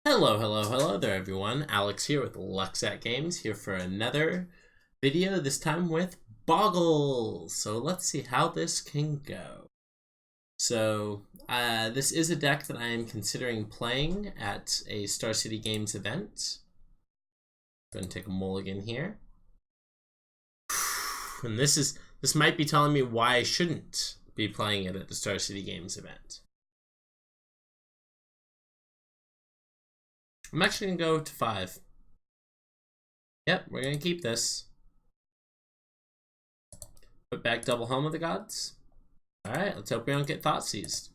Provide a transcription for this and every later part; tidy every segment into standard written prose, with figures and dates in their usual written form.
Hello there everyone. Alex here with Lucksack Games, here for another video, this time with Bogles. So let's see how this can go. So this is a deck that I am considering playing at a Star City Games event. Go ahead and take a mulligan here. And this might be telling me why I shouldn't be playing it at the Star City Games event. I'm actually going to go to 5. Yep, we're going to keep this. Put back double Home of the Gods. Alright, let's hope we don't get Thought Seized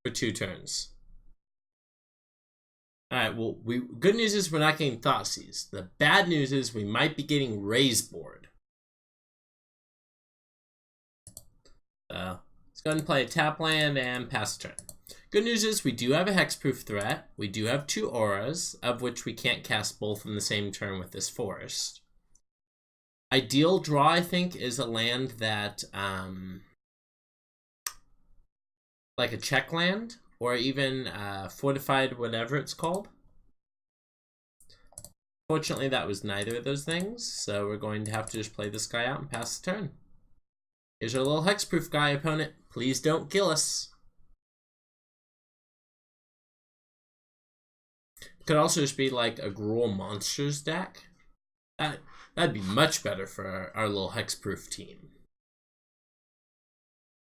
for 2 turns. Alright, well, good news is we're not getting Thought Seized. The bad news is we might be getting Raise Board. So, let's go ahead and play a tap land and pass turn. Good news is we do have a hexproof threat. We do have 2 auras, of which we can't cast both in the same turn with this forest. Ideal draw, I think, is a land that, like a check land, or even fortified whatever it's called. Fortunately, that was neither of those things, so we're going to have to just play this guy out and pass the turn. Here's our little hexproof guy, opponent. Please don't kill us. Could also just be like a Gruul Monsters deck. That'd be much better for our little hexproof team.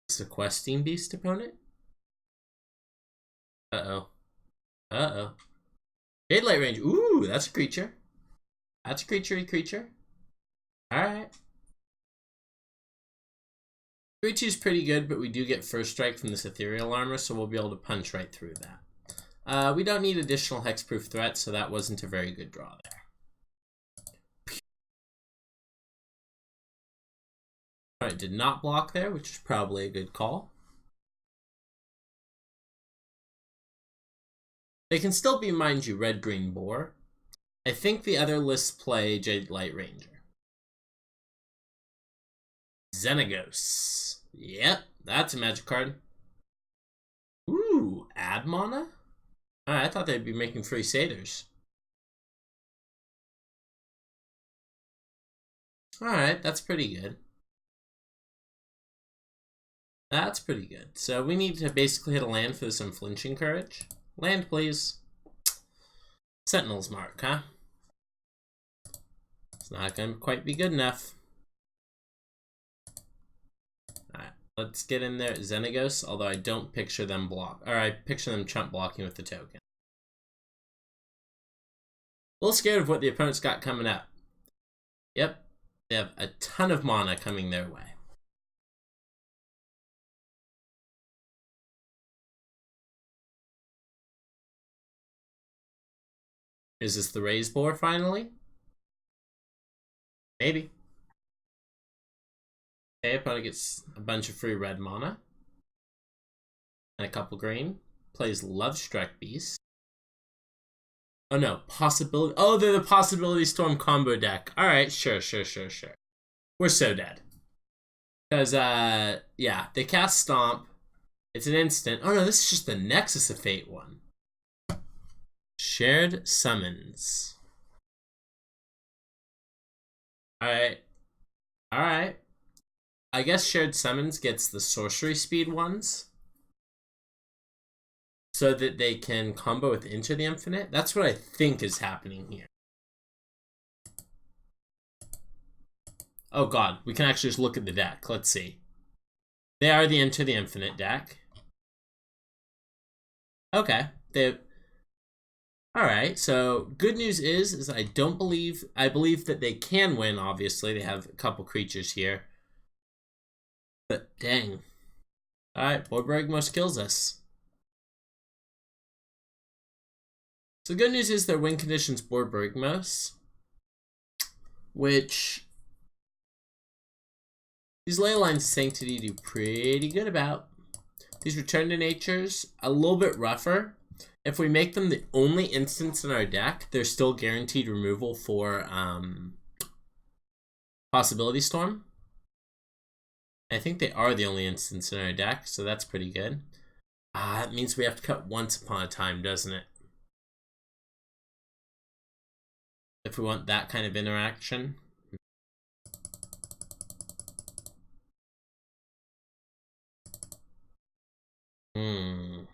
It's a Questing Beast opponent. Uh-oh. Uh-oh. Jade Light Range. Ooh, that's a creature. That's a creature. Alright. 3/2 is pretty good, but we do get first strike from this ethereal armor, so we'll be able to punch right through that. We don't need additional hexproof threats, so that wasn't a very good draw there. Alright, did not block there, which is probably a good call. They can still be, mind you, red-green boar. I think the other lists play Jade Light Ranger. Xenagos. Yep, that's a magic card. Ooh, add mana? I thought they'd be making free satyrs. Alright, that's pretty good. That's pretty good. So we need to basically hit a land for this Unflinching Courage. Land, please. Sentinel's Mark, huh? It's not going to quite be good enough. Alright, let's get in there. Xenagos, although I don't picture them block. Or I picture them chump blocking with the token. A little scared of what the opponent's got coming up. Yep, they have a ton of mana coming their way. Is this the Raise Boar finally? Maybe. Okay, opponent gets a bunch of free red mana. And a couple green. Plays Lovestruck Beast. Oh no, Possibility. Oh, they're the Possibility Storm combo deck. Alright, sure. We're so dead. Because, yeah, they cast Stomp. It's an instant. Oh no, this is just the Nexus of Fate one. Shared Summons. Alright. I guess Shared Summons gets the sorcery speed ones, so that they can combo with Into the Infinite. That's what I think is happening here. Oh god, we can actually just look at the deck. Let's see. They are the Into the Infinite deck. Okay. Alright, so good news is I believe that they can win, obviously. They have a couple creatures here. But dang. Alright, Borborygmos kills us. So the good news is their win condition's Borborygmos, which these Leylines of Sanctity do pretty good about. These Return to Nature's a little bit rougher. If we make them the only instance in our deck, they're still guaranteed removal for Possibility Storm. I think they are the only instance in our deck, so that's pretty good. That means we have to cut Once Upon a Time, doesn't it? If we want that kind of interaction. I'm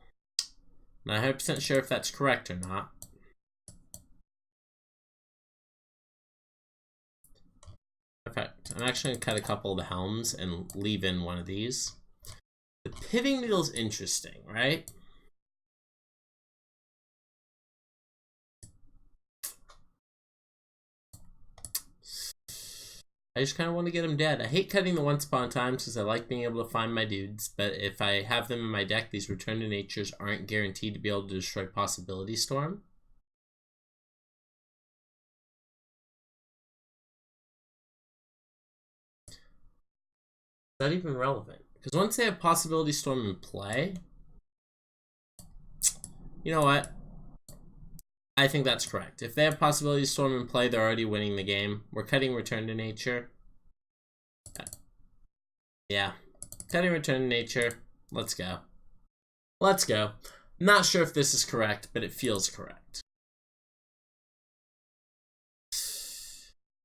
not 100% sure if that's correct or not. Perfect. I'm actually going to cut a couple of the helms and leave in one of these. The pivoting needle's interesting, right? I just kind of want to get them dead. I hate cutting the once upon times because I like being able to find my dudes, but if I have them in my deck, these return to natures aren't guaranteed to be able to destroy Possibility Storm. Not even relevant. Because once they have Possibility Storm in play, you know what? I think that's correct. If they have Possibility Storm in play, they're already winning the game. We're cutting Return to Nature. Yeah. Cutting Return to Nature. Let's go. Let's go. I'm not sure if this is correct, but it feels correct.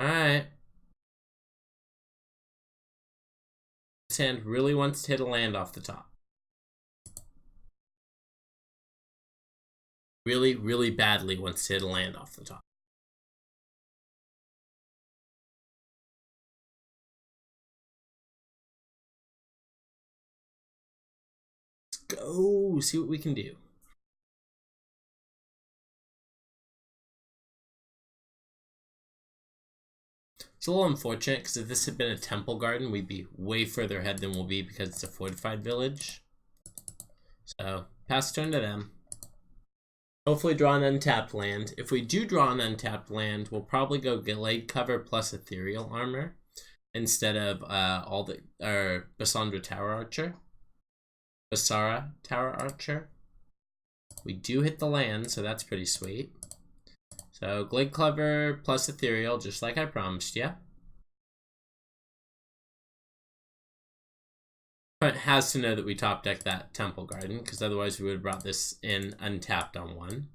Alright. This hand really wants to hit a land off the top. Really, really badly wants to hit a land off the top. Let's go see what we can do. It's a little unfortunate because if this had been a temple garden, we'd be way further ahead than we'll be because it's a fortified village. So, pass turn to them. Hopefully draw an untapped land. If we do draw an untapped land, we'll probably go Glade Cover plus Ethereal Armor instead of Basandra Tower Archer. Basara Tower Archer. We do hit the land, so that's pretty sweet. So Glade Cover plus Ethereal, just like I promised you. But it has to know that we top deck that Temple Garden, because otherwise we would have brought this in untapped on one.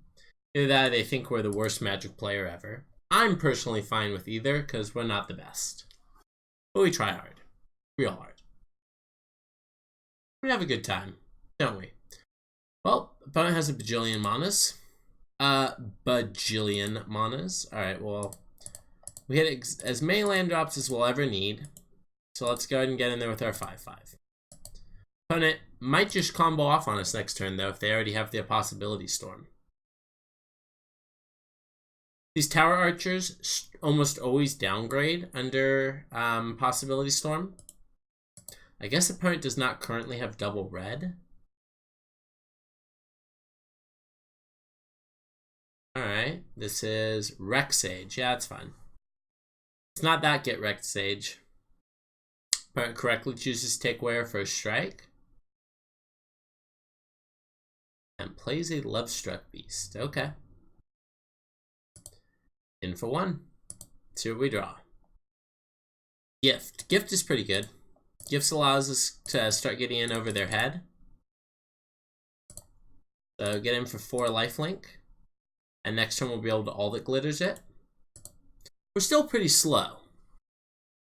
Either that or they think we're the worst Magic player ever. I'm personally fine with either, because we're not the best. But we try hard. Real hard. We have a good time, don't we? Well, opponent has a bajillion manas. Bajillion manas. Alright, well, we hit as many land drops as we'll ever need. So let's go ahead and get in there with our 5/5. Opponent might just combo off on us next turn, though, if they already have the Possibility Storm. These Tower Archers almost always downgrade under Possibility Storm. I guess opponent does not currently have double red. Alright, this is Wreck Sage. Yeah, it's fine. It's not that get Wrecked Sage. Opponent correctly chooses to take away our first strike. And plays a Love Struck Beast. Okay. In for one. Let's see what we draw. Gift. Gift is pretty good. Gifts allows us to start getting in over their head. So get in for 4 lifelink. And next turn we'll be able to all that glitters it. We're still pretty slow.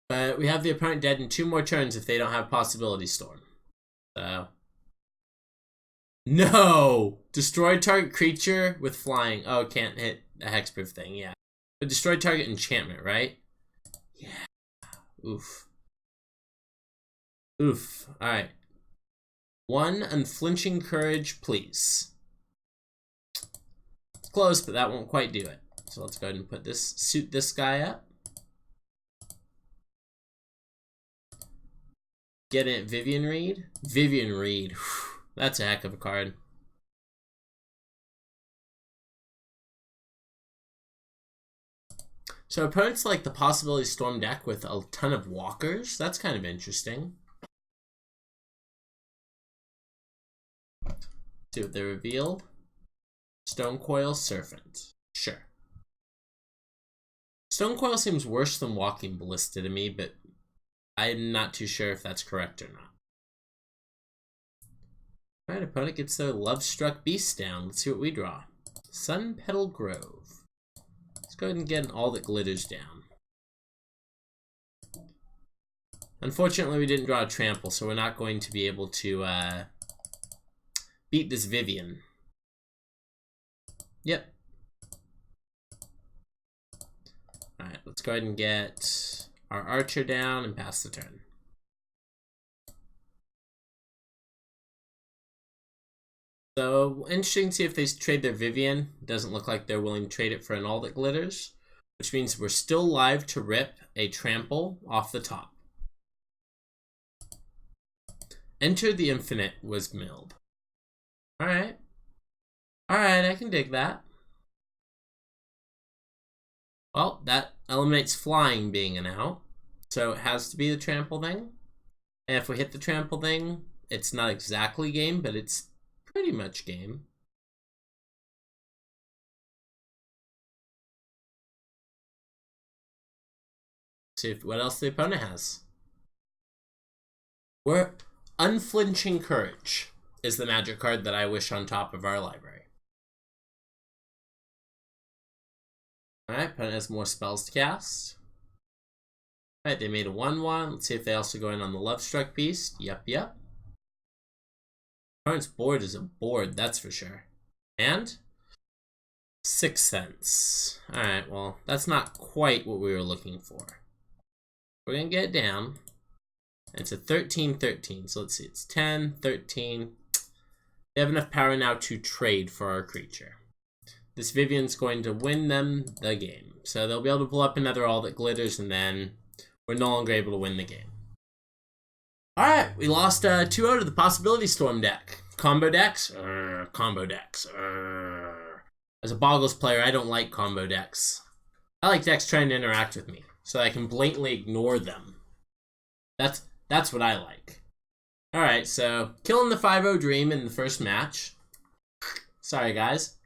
But we have the opponent dead in 2 more turns if they don't have Possibility Storm. So. No! Destroy target creature with flying. Oh, can't hit a hexproof thing, yeah. But destroy target enchantment, right? Yeah. Oof. Oof. Alright. 1 unflinching courage, please. It's close, but that won't quite do it. So let's go ahead and put this, suit this guy up. Get it, Vivian Reed? Vivian Reed. Whew, that's a heck of a card. So opponents like the Possibility Storm deck with a ton of walkers. That's kind of interesting. See what they revealed. Stonecoil Serpent. Sure. Stonecoil seems worse than Walking Ballista to me, but I'm not too sure if that's correct or not. Alright, opponent gets their Love Struck Beast down. Let's see what we draw. Sun Petal Grove. Let's go ahead and get an all that glitters down. Unfortunately, we didn't draw a trample, so we're not going to be able to beat this Vivian. Yep. Alright, let's go ahead and get our archer down and pass the turn. So, interesting to see if they trade their Vivian. Doesn't look like they're willing to trade it for an all that glitters, which means we're still live to rip a trample off the top. Enter the Infinite was milled. Alright. Alright, I can dig that. Well, that eliminates flying being an out. So it has to be the trample thing. And if we hit the trample thing, it's not exactly game, but it's pretty much game. See what else the opponent has. We're Unflinching Courage is the magic card that I wish on top of our library. Alright, opponent has more spells to cast. Alright, they made a 1/1. Let's see if they also go in on the Lovestruck Beast. Yep. Opponent's board is a board, that's for sure. And 6 cents. Alright, well, that's not quite what we were looking for. We're going to get it down. It's a 13-13, so let's see, it's 10, 13. They have enough power now to trade for our creature. This Vivian's going to win them the game. So they'll be able to pull up another all that glitters, and then we're no longer able to win the game. Alright, we lost 2-0 to the Possibility Storm deck. Combo decks? Combo decks. As a Bogles player, I don't like combo decks. I like decks trying to interact with me, so I can blatantly ignore them. That's what I like. Alright, so killing the 5-0 Dream in the first match. Sorry, guys.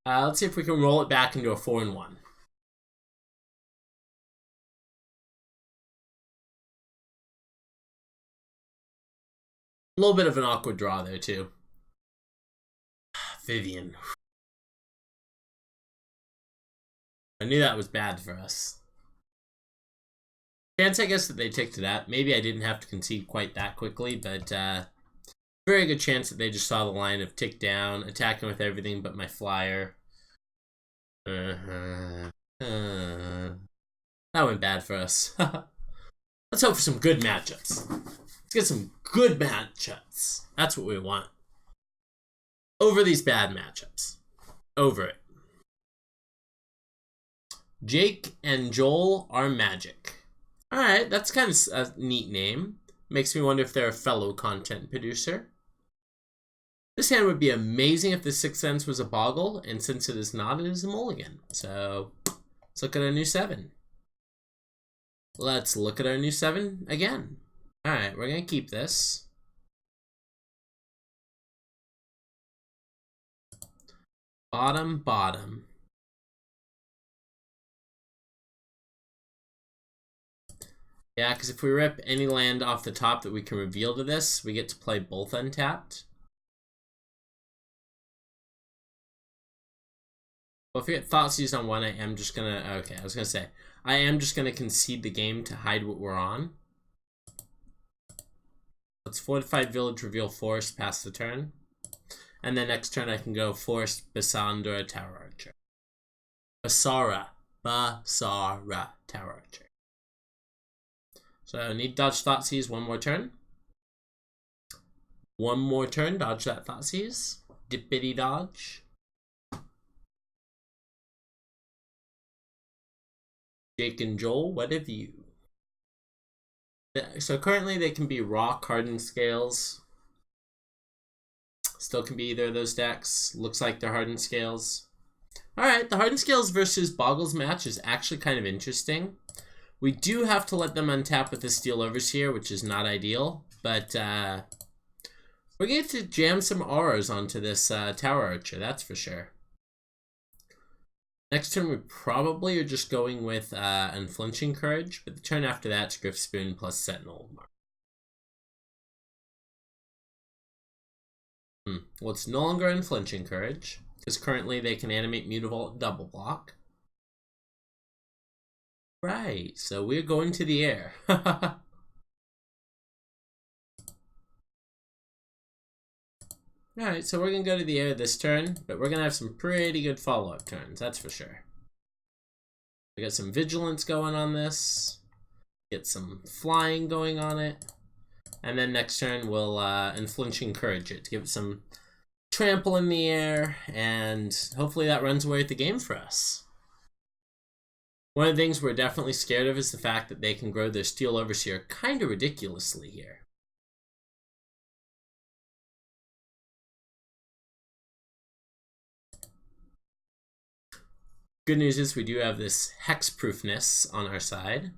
Let's see if we can roll it back into a 4-1. A little bit of an awkward draw there, too. Vivian. I knew that was bad for us. Chance, I guess, that they ticked to that. Maybe I didn't have to concede quite that quickly, but very good chance that they just saw the line of tick down, attacking with everything but my flyer. That went bad for us. Let's hope for some good matchups. Let's get some good matchups. That's what we want. Over these bad matchups. Over it. Jake and Joel are magic. Alright, that's kind of a neat name. Makes me wonder if they're a fellow content producer. This hand would be amazing if the 6 cents was a Boggle, and since it is not, it is a mulligan. So, let's look at our new 7. Let's look at our new 7 again. Alright, we're going to keep this. Bottom. Yeah, because if we rip any land off the top that we can reveal to this, we get to play both untapped. Well, if we get Thoughtseize on one, I am just going to... Okay, I was going to say, I am just going to concede the game to hide what we're on. Let's Fortified Village, reveal Forest, pass the turn. And then next turn I can go Forest, Basandra, Tower Archer. Basara, Tower Archer. So I need dodge Thoughtseize one more turn. One more turn, dodge that Thoughtseize. Dippity dodge. Jake and Joel, what have you? So currently they can be Rock, Hardened Scales. Still can be either of those decks. Looks like they're Hardened Scales. Alright, the Hardened Scales versus Bogles match is actually kind of interesting. We do have to let them untap with the Steel Overseer, which is not ideal. But we're going to jam some auras onto this Tower Archer, that's for sure. Next turn we probably are just going with Unflinching Courage, but the turn after that's Griff Spoon plus Sentinel. Well, it's no longer Unflinching Courage, because currently they can animate Mutavault double block. Right, so we're going to the air. Alright, so we're going to go to the air this turn, but we're going to have some pretty good follow-up turns, that's for sure. We got some vigilance going on this. Get some flying going on it. And then next turn we'll unflinching courage it to give it some trample in the air, and hopefully that runs away with the game for us. One of the things we're definitely scared of is the fact that they can grow their Steel Overseer kind of ridiculously here. Good news is we do have this hexproofness on our side.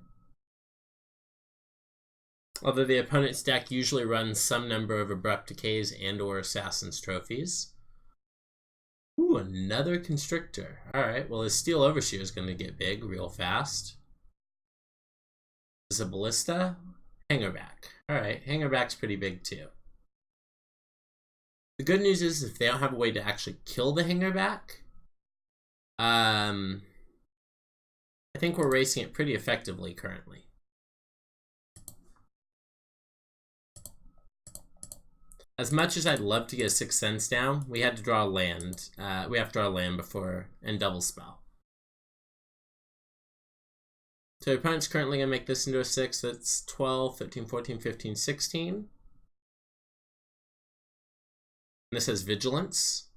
Although the opponent's deck usually runs some number of Abrupt Decays and or Assassin's Trophies. Ooh, another Constrictor. Alright, well his Steel Overseer is going to get big real fast. Is a Ballista? Hangerback. Alright, Hangerback's pretty big too. The good news is if they don't have a way to actually kill the Hangerback, I think we're racing it pretty effectively currently. As much as I'd love to get a Sixth Sense down, we had to draw a land. We have to draw a land before and double spell. So the opponent's currently going to make this into a 6. That's 12, 13, 14, 15, 16. And this has Vigilance.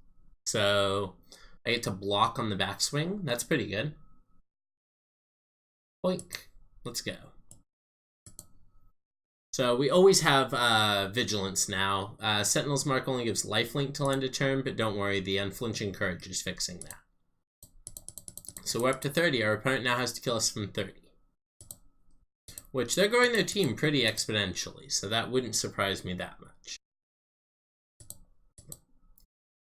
So I get to block on the backswing. That's pretty good. Boink. Let's go. So we always have Vigilance now. Sentinel's Mark only gives lifelink till end of turn, but don't worry, the Unflinching Courage is fixing that. So we're up to 30. Our opponent now has to kill us from 30. Which, they're growing their team pretty exponentially, so that wouldn't surprise me that much.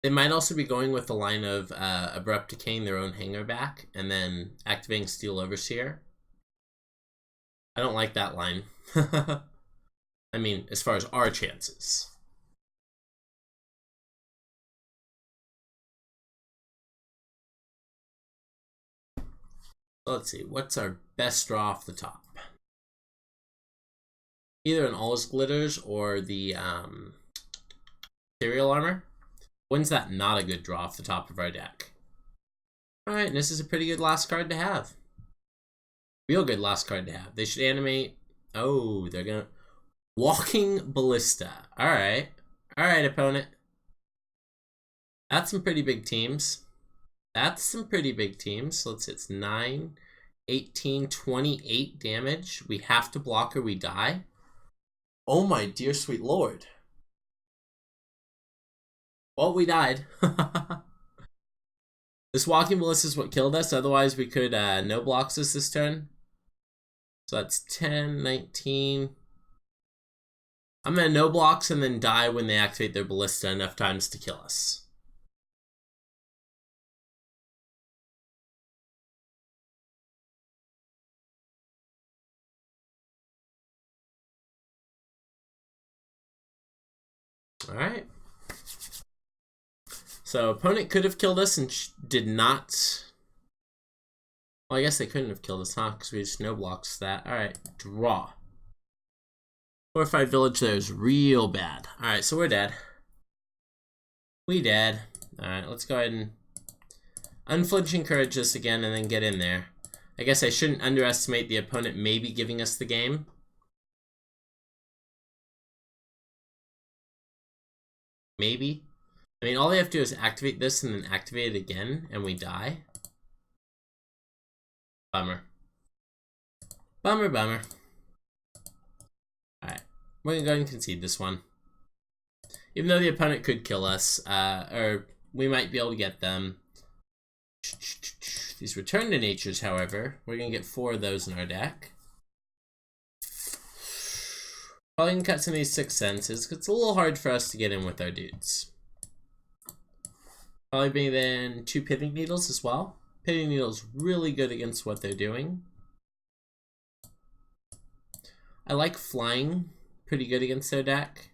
They might also be going with the line of Abrupt Decaying their own Hangerback, and then activating Steel Overseer. I don't like that line. I mean, as far as our chances. Let's see, what's our best draw off the top? Either an All His Glitters or the Ethereal Armor. When's that not a good draw off the top of our deck? Alright, and this is a pretty good last card to have. Real good last card to have. They should animate... Oh, they're gonna... Walking Ballista. Alright. Alright, opponent. That's some pretty big teams. That's some pretty big teams. So it's 9, 18, 28 damage. We have to block or we die. Oh my dear sweet lord. Well, we died. This Walking Ballista is what killed us. Otherwise, we could no blocks us this turn. So that's 10, 19... I'm going to no blocks and then die when they activate their Ballista enough times to kill us. Alright. So opponent could have killed us and did not. Well, I guess they couldn't have killed us, huh? Because we just no blocks that. Alright, draw. Fortified Village there is real bad. Alright, so we're dead. We dead. Alright, let's go ahead and Unflinching Courage this again and then get in there. I guess I shouldn't underestimate the opponent maybe giving us the game. Maybe. I mean, all they have to do is activate this and then activate it again, and we die. Bummer. Bummer, bummer. Alright. We're gonna go ahead and concede this one. Even though the opponent could kill us, or we might be able to get them. These Return to Natures, however, we're gonna get 4 of those in our deck. Probably gonna cut some of these Sixth Senses, because it's a little hard for us to get in with our dudes. Probably bring in 2 Pithing Needles as well. Pithing Needles really good against what they're doing. I like flying pretty good against their deck.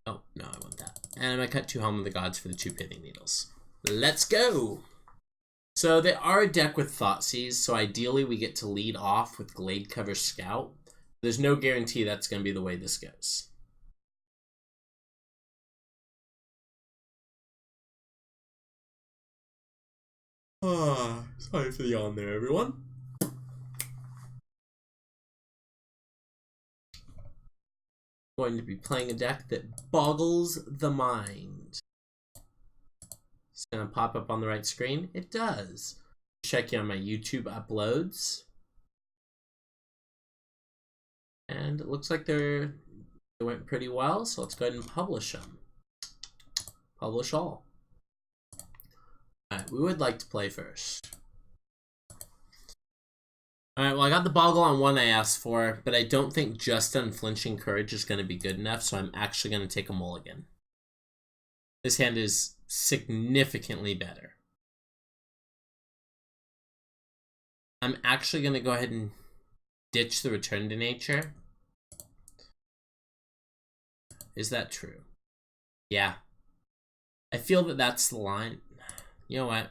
Oh, no, I want that. And I'm gonna cut 2 Helm of the Gods for the 2 Pithing Needles. Let's go! So they are a deck with Thoughtseize, so ideally we get to lead off with Glade Cover Scout. There's no guarantee that's going to be the way this goes. Sorry for the yawn there, everyone. Going to be playing a deck that boggles the mind. It's going to pop up on the right screen. It does. Checking on my YouTube uploads. And it looks like they went pretty well, so let's go ahead and publish them. Publish all. Alright, we would like to play first. Alright, well I got the Boggle on one I asked for, but I don't think just Unflinching Courage is going to be good enough, so I'm actually going to take a mulligan. This hand is significantly better. I'm actually going to go ahead and ditch the Return to Nature. Is that true? Yeah. I feel that that's the line. You know what?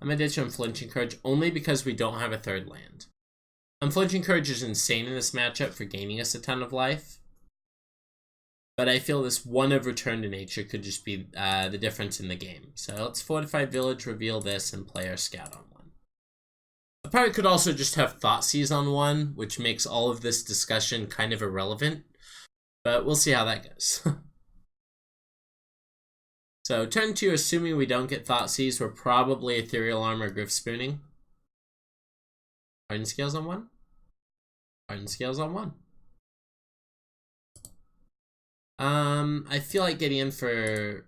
I'm going to ditch Unflinching Courage only because we don't have a third land. Unflinching Courage is insane in this matchup for gaining us a ton of life. But I feel this one of Return to Nature could just be the difference in the game. So let's Fortify Village, reveal this, and play our Scout on one. I probably could also just have Thoughtseize on one, which makes all of this discussion kind of irrelevant. But we'll see how that goes. So turn 2, assuming we don't get Thoughtseize, we're probably Ethereal Armor, Griff Spooning. Hardened Scales on one. Hardened Scales on one. I feel like getting in for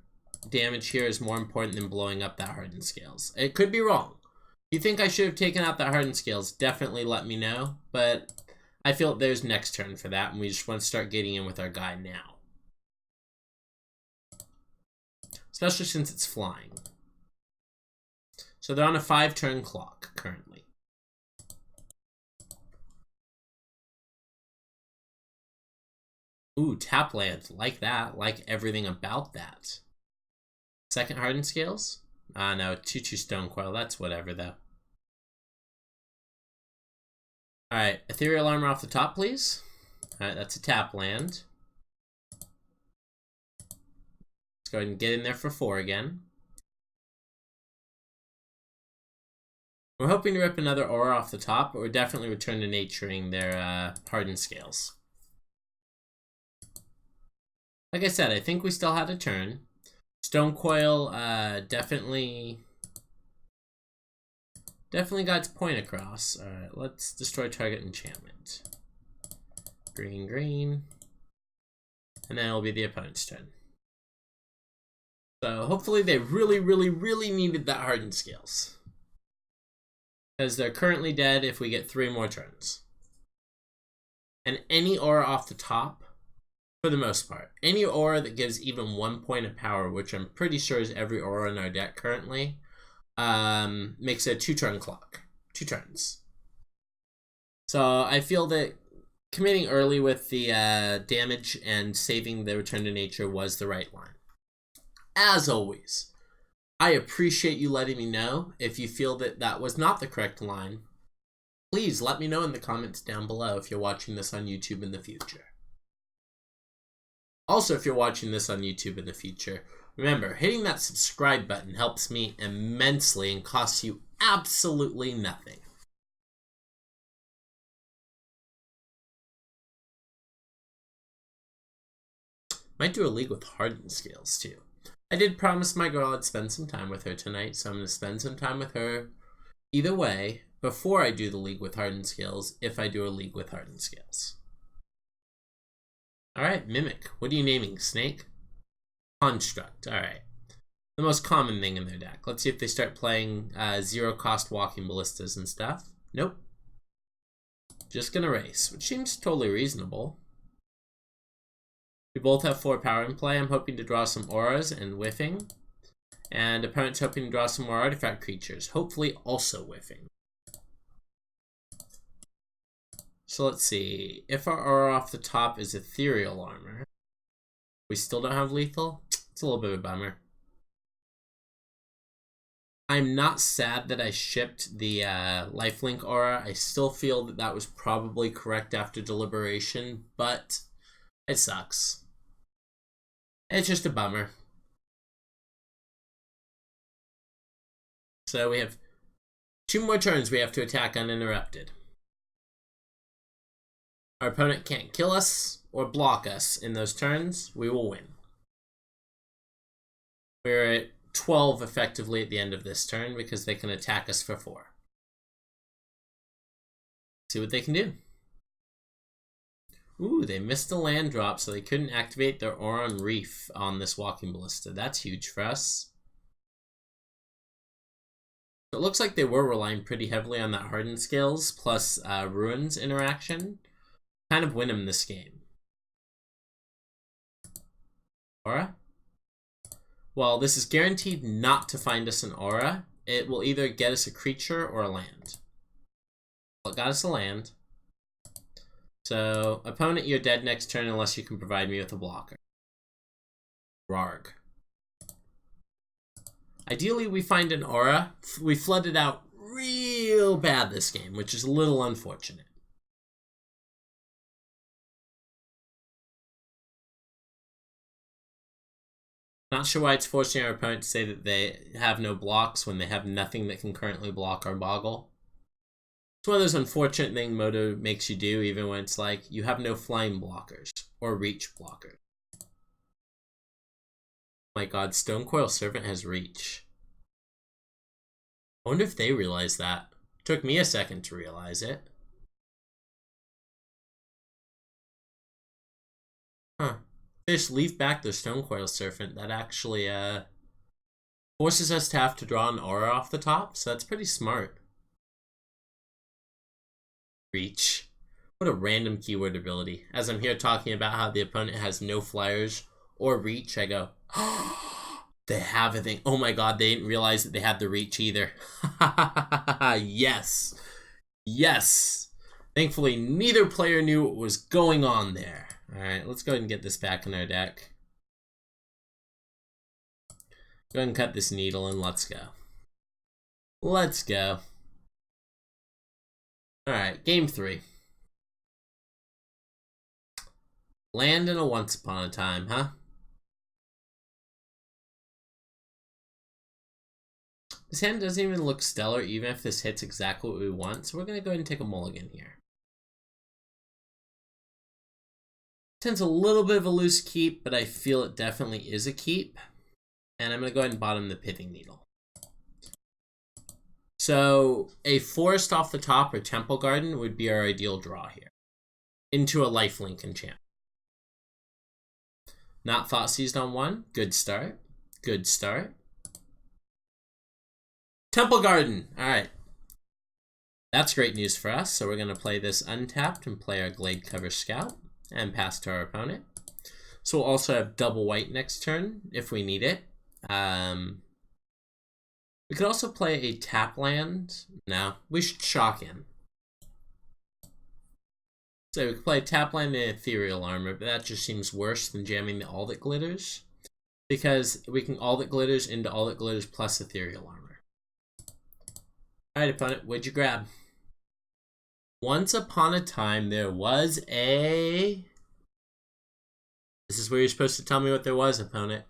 damage here is more important than blowing up that Hardened Scales. It could be wrong. If you think I should have taken out the Hardened Scales, definitely let me know. But I feel there's next turn for that, and we just want to start getting in with our guy now. Especially since it's flying. So they're on a 5-turn clock currently. Ooh, tap land. Like that. Like everything about that. Second Hardened Scales? No, 2/2 Stone Coil. That's whatever, though. Alright, Ethereal Armor off the top, please. Alright, that's a tap land. Let's go ahead and get in there for 4 again. We're hoping to rip another aura off the top, but we're definitely Return to Naturing their Hardened Scales. Like I said, I think we still had a turn. Stone Coil definitely got its point across. Alright, let's destroy target enchantment. Green, green. And then it'll be the opponent's turn. So hopefully they really, really, really needed that Hardened Scales. Because they're currently dead if we get 3 more turns. And any aura off the top, for the most part, any aura that gives even 1 point of power, which I'm pretty sure is every aura in our deck currently, makes it a 2-turn clock. 2 turns. So I feel that committing early with the damage and saving the Return to Nature was the right line. As always, I appreciate you letting me know. If you feel that that was not the correct line, please let me know in the comments down below if you're watching this on YouTube in the future. Also, if you're watching this on YouTube in the future, remember, hitting that subscribe button helps me immensely and costs you absolutely nothing. Might do a league with Hardened Scales, too. I did promise my girl I'd spend some time with her tonight, so I'm going to spend some time with her either way before I do the league with Hardened Scales, if I do a league with Hardened Scales. Alright, Mimic. What are you naming? Snake? Construct. Alright. The most common thing in their deck. Let's see if they start playing 0-cost Walking Ballistas and stuff. Nope. Just gonna race, which seems totally reasonable. We both have 4 power in play. I'm hoping to draw some auras and whiffing. And opponent's hoping to draw some more artifact creatures, hopefully also whiffing. So let's see. If our aura off the top is Ethereal Armor, we still don't have lethal? It's a little bit of a bummer. I'm not sad that I shipped the lifelink aura. I still feel that that was probably correct after deliberation, but it sucks. It's just a bummer. So we have 2 more turns we have to attack uninterrupted. Our opponent can't kill us or block us in those turns. We will win. We're at 12 effectively at the end of this turn because they can attack us for 4. See what they can do. Ooh, they missed the land drop, so they couldn't activate their Auron Reef on this Walking Ballista. That's huge for us. It looks like they were relying pretty heavily on that Hardened Scales plus Ruins interaction. Kind of win them this game. Aura? Well, this is guaranteed not to find us an aura. It will either get us a creature or a land. Well, it got us a land. So, opponent, you're dead next turn unless you can provide me with a blocker. Rarg. Ideally, we find an aura. We flooded out real bad this game, which is a little unfortunate. Not sure why it's forcing our opponent to say that they have no blocks when they have nothing that can currently block our Boggle. It's one of those unfortunate things Moto makes you do, even when it's like, you have no flying blockers or reach blockers. My god, Stonecoil Servant has reach. I wonder if they realize that. It took me a second to realize it. Huh. They just leave back the Stonecoil Serpent. That actually forces us to have to draw an aura off the top, so that's pretty smart. Reach. What a random keyword ability. As I'm here talking about how the opponent has no flyers or reach, I go, oh, they have a thing. Oh my god, they didn't realize that they had the reach either. Yes. Yes. Thankfully, neither player knew what was going on there. Alright, let's go ahead and get this back in our deck. Go ahead and cut this needle and let's go. Let's go. Alright, game 3. Land in a Once Upon a Time, huh? This hand doesn't even look stellar, even if this hits exactly what we want, so we're going to go ahead and take a mulligan here. Tends a little bit of a loose keep, but I feel it definitely is a keep. And I'm going to go ahead and bottom the Pithing Needle. So a forest off the top or Temple Garden would be our ideal draw here. Into a lifelink enchant. Not Thought Seized on 1. Good start. Good start. Temple Garden. Alright. That's great news for us. So we're going to play this untapped and play our Glade Cover Scout. And pass to our opponent. So we'll also have double white next turn if we need it. We could also play a tap land. No, we should shock in. So we could play a tap land and Ethereal Armor, but that just seems worse than jamming the All That Glitters. Because we can All That Glitters into All That Glitters plus Ethereal Armor. Alright, opponent, what'd you grab? Once upon a time, there was a... This is where you're supposed to tell me what there was, opponent.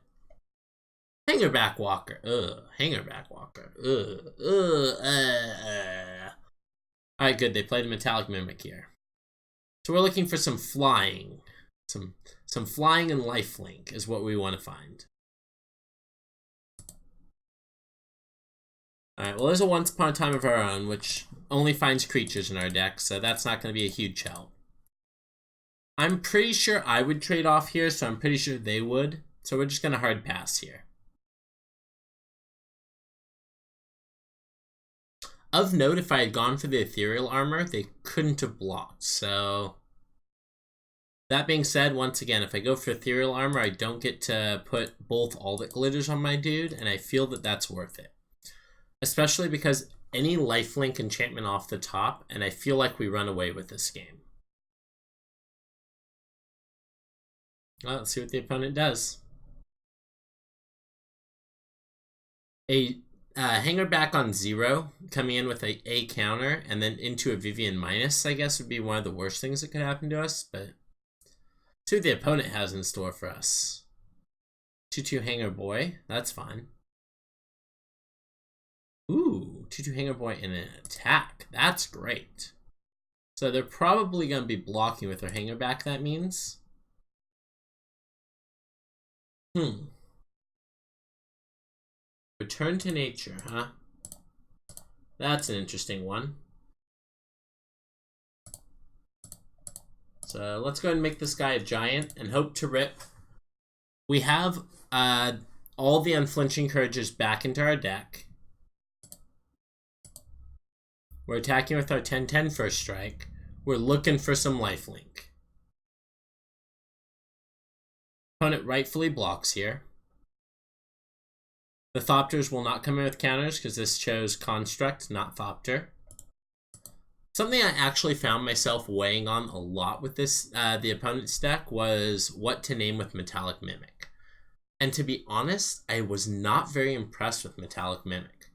Hangerback Walker. Ugh. Hangerback Walker. Ugh. Alright, good. They played a Metallic Mimic here. So we're looking for some flying. Some flying and lifelink is what we want to find. Alright, well there's a Once Upon a Time of our own, which only finds creatures in our deck, so that's not going to be a huge help. I'm pretty sure I would trade off here, so I'm pretty sure they would. So we're just going to hard pass here. Of note, if I had gone for the Ethereal Armor, they couldn't have blocked, so... That being said, once again, if I go for Ethereal Armor, I don't get to put both All That Glitters on my dude, and I feel that that's worth it. Especially because any lifelink enchantment off the top, and I feel like we run away with this game. Well, let's see what the opponent does. A Hanger back on 0, coming in with a counter, and then into a Vivian minus, I guess, would be one of the worst things that could happen to us, but see what the opponent has in store for us. 2-2 Hanger Boy, that's fine. Ooh, 2-2 Hanger Boy in an attack, that's great. So they're probably going to be blocking with their Hanger back, that means. Return to nature, huh? That's an interesting one. So let's go ahead and make this guy a giant and hope to rip. We have all the Unflinching Courages back into our deck. We're attacking with our 10-10 first strike. We're looking for some lifelink. Opponent rightfully blocks here. The Thopters will not come in with counters because this chose Construct, not Thopter. Something I actually found myself weighing on a lot with this, the opponent's deck, was what to name with Metallic Mimic. And to be honest, I was not very impressed with Metallic Mimic.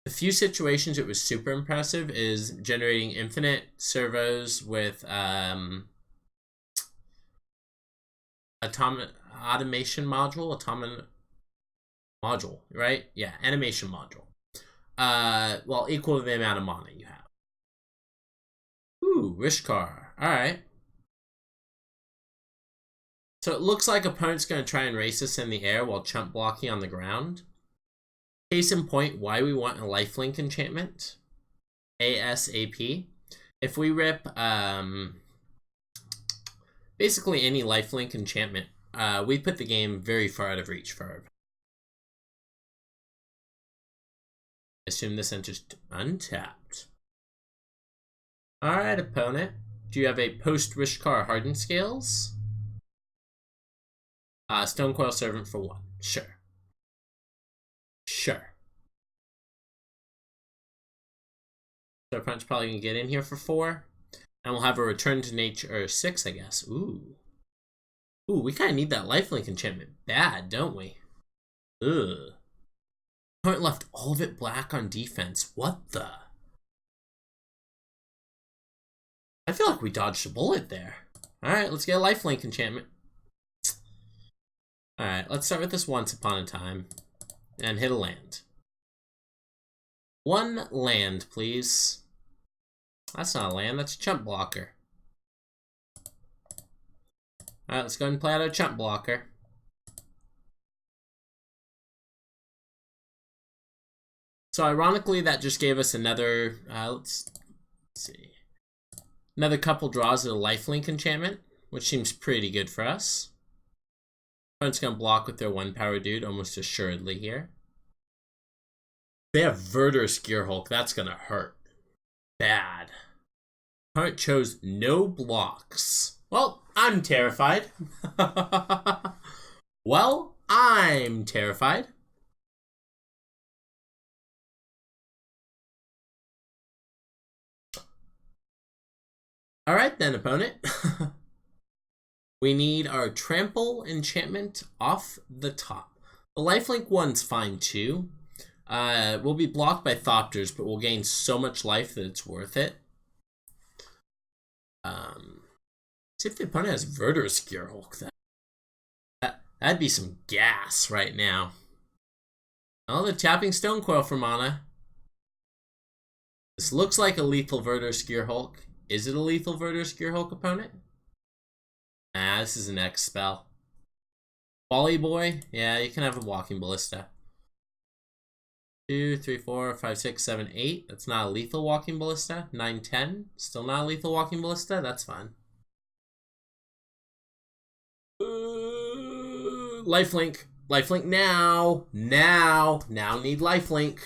The few situations it was super impressive is generating infinite servos with automation module, right? Yeah, animation module. Well, equal to the amount of mana you have. Ooh, Rishkar. Alright. So it looks like opponent's going to try and race us in the air while chump blocking on the ground. Case in point, why we want a lifelink enchantment. ASAP. If we rip basically any lifelink enchantment, we put the game very far out of reach for our. Assume this enters untapped. Alright, opponent. Do you have a post-Rishkar Hardened Scales? Stonecoil Servant for 1. Sure. Sure. So opponent's probably going to get in here for 4. And we'll have a Return to Nature, or 6, I guess. Ooh. Ooh, we kind of need that lifelink enchantment bad, don't we? Ugh. Opponent left all of it black on defense. What the? I feel like we dodged a bullet there. Alright, let's get a lifelink enchantment. Alright, let's start with this Once Upon a Time. And hit a land. 1 land, please. That's not a land, that's a chump blocker. Alright, let's go ahead and play out our chump blocker. So ironically, that just gave us another, let's see. Another couple draws of a lifelink enchantment, which seems pretty good for us. Opponent's going to block with their 1-power dude almost assuredly here. They have Verdurous Gearhulk. That's going to hurt. Bad. Opponent chose no blocks. Well, I'm terrified. Well, I'm terrified. Alright then, opponent. We need our Trample enchantment off the top. The lifelink one's fine too. We'll be blocked by Thopters, but we'll gain so much life that it's worth it. See if the opponent has Verdurous Gearhulk. That'd be some gas right now. Oh, they're tapping Stonecoil for mana. This looks like a lethal Verdurous Gearhulk. Is it a lethal Verdurous Gearhulk opponent? Ah, this is an X spell. Wally Boy? Yeah, you can have a Walking Ballista. 2, 3, 4, 5, 6, 7, 8. That's not a lethal Walking Ballista. 9, 10. Still not a lethal Walking Ballista. That's fine. Lifelink. Lifelink now. Now need lifelink.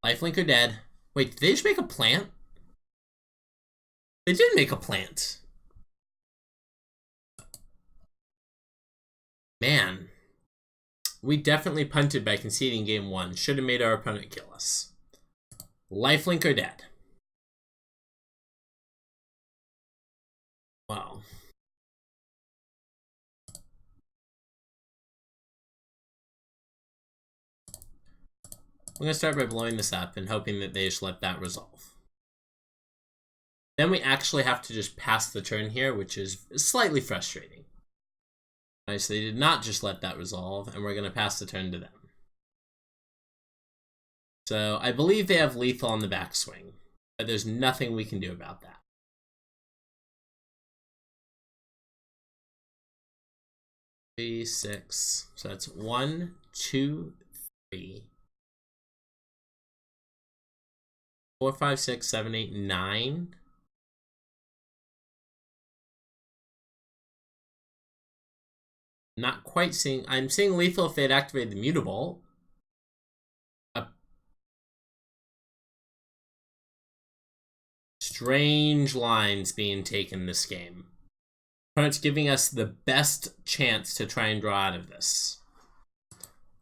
Lifelink are dead. Wait, did they just make a plant? They did make a plant. Man. We definitely punted by conceding game 1. Should have made our opponent kill us. Lifelink are dead. Wow. I'm going to start by blowing this up and hoping that they just let that resolve. Then we actually have to just pass the turn here, which is slightly frustrating. All right, so they did not just let that resolve, and we're going to pass the turn to them. So I believe they have lethal on the backswing, but there's nothing we can do about that. Three, 6. So that's 1, 2, 3, 4, 5, 6, 7, 8, 9. Not quite seeing. I'm seeing lethal if they'd activated the mutable. Strange lines being taken this game. Opponent's giving us the best chance to try and draw out of this.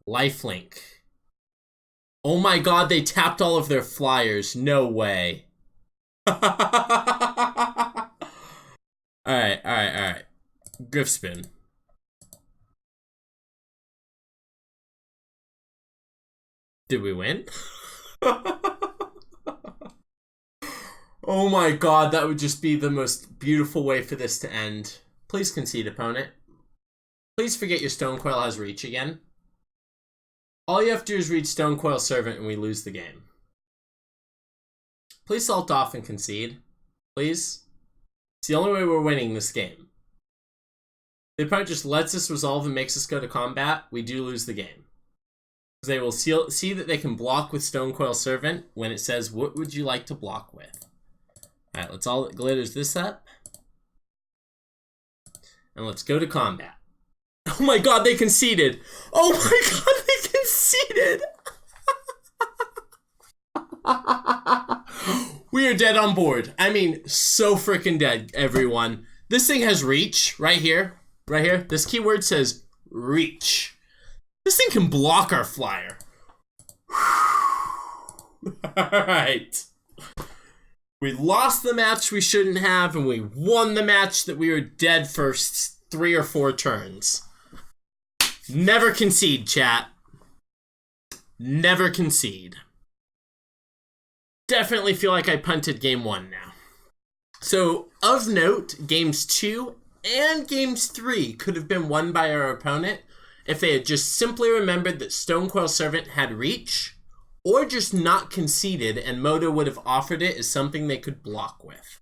Lifelink. Oh my god, they tapped all of their flyers. No way. Alright. Griff spin. Did we win? Oh my god, that would just be the most beautiful way for this to end. Please concede, opponent. Please forget your Stone Coil has reach again. All you have to do is reach Stone Coil Servant and we lose the game. Please salt off and concede. Please. It's the only way we're winning this game. The opponent just lets us resolve and makes us go to combat, we do lose the game. Because they will see that they can block with Stone Coil Servant when it says, what would you like to block with? Alright, let's all glitters this up. And let's go to combat. Oh my god, they conceded! Oh my god, they conceded! We are dead on board. I mean, so freaking dead, everyone. This thing has reach, right here. Right here. This keyword says reach. This thing can block our flyer. Alright. We lost the match we shouldn't have, and we won the match that we were dead for 3 or 4 turns. Never concede, chat. Never concede. Definitely feel like I punted game 1 now. So, of note, games 2 and games 3 could have been won by our opponent if they had just simply remembered that Stone Coil Servant had reach, or just not conceded and Moto would have offered it as something they could block with.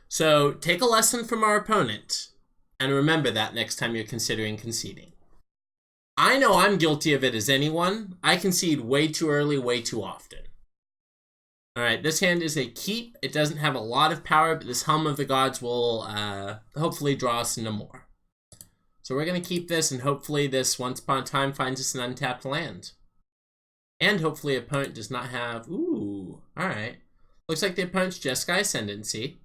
So take a lesson from our opponent and remember that next time you're considering conceding. I know I'm guilty of it as anyone. I concede way too early, way too often. Alright, this hand is a keep. It doesn't have a lot of power, but this Helm of the Gods will hopefully draw us into more. So we're going to keep this, and hopefully this Once Upon a Time finds us an untapped land. And hopefully opponent does not have... Ooh, alright. Looks like the opponent's Jeskai Ascendancy.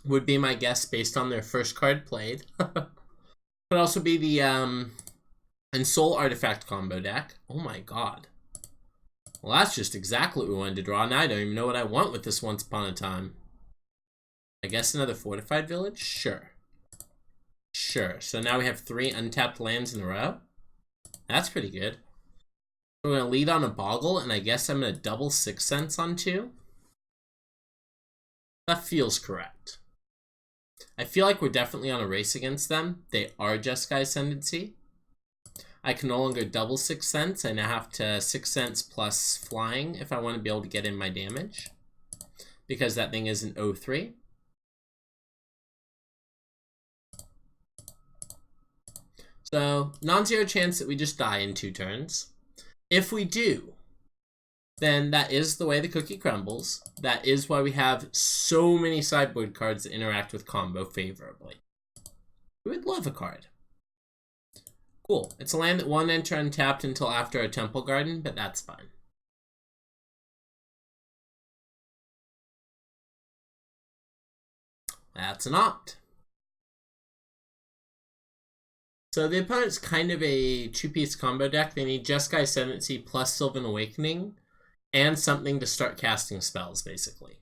Would be my guess based on their first card played. Could also be the Ensoul Artifact combo deck. Oh my god. Well, that's just exactly what we wanted to draw. Now I don't even know what I want with this Once Upon a Time. I guess another Fortified Village? Sure. Sure. So now we have 3 untapped lands in a row. That's pretty good. We're going to lead on a Boggle, and I guess I'm going to double 6 cents on 2. That feels correct. I feel like we're definitely on a race against them. They are Jeskai Ascendancy. I can no longer double 6 cents. I now have to 6 cents plus flying if I want to be able to get in my damage. Because that thing is an 0-3. So, non-zero chance that we just die in 2 turns. If we do, then that is the way the cookie crumbles. That is why we have so many sideboard cards that interact with combo favorably. We would love a card. Cool. It's a land that won't enter untapped until after a Temple Garden, but that's fine. That's an opt. So the opponent's kind of a 2-piece combo deck. They need Jeskai Ascendancy plus Sylvan Awakening and something to start casting spells, basically.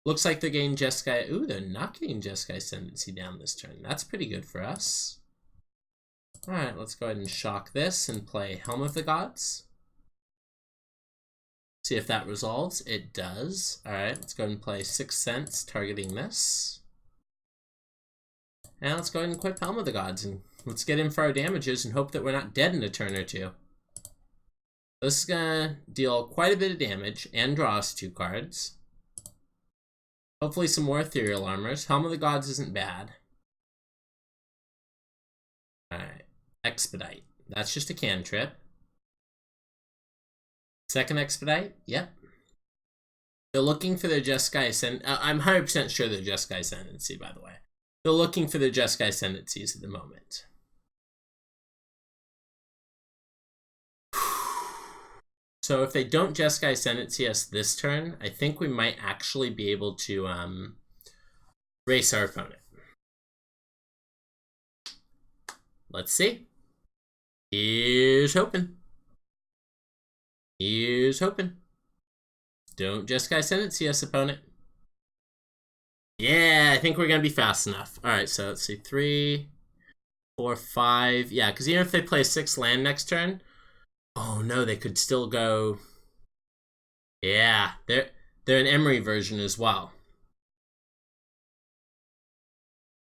Looks like they're getting Jeskai... Ooh, they're not getting Jeskai Ascendancy down this turn. That's pretty good for us. Alright, let's go ahead and shock this and play Helm of the Gods. See if that resolves. It does. Alright, let's go ahead and play Sixth Sense, targeting this. And let's go ahead and equip Helm of the Gods, and let's get in for our damages and hope that we're not dead in a turn or two. This is gonna deal quite a bit of damage and draw us 2 cards. Hopefully some more ethereal armors. Helm of the Gods isn't bad. Alright. Expedite. That's just a cantrip. Second Expedite? Yep. They're looking for their Jeskai Ascendancy. I'm 100% sure they're Jeskai Ascendancy, by the way. They're looking for their Jeskai Ascendancies at the moment. So if they don't Jeskai Ascendancy us this turn, I think we might actually be able to race our opponent. Let's see. Here's hoping. Here's hoping. Don't Jeskai Ascendancy us, opponent. Yeah, I think we're going to be fast enough. Alright, so let's see. 3, 4, 5. Yeah, because even if they play 6 land next turn... Oh no, they could still go... Yeah, they're an Emery version as well.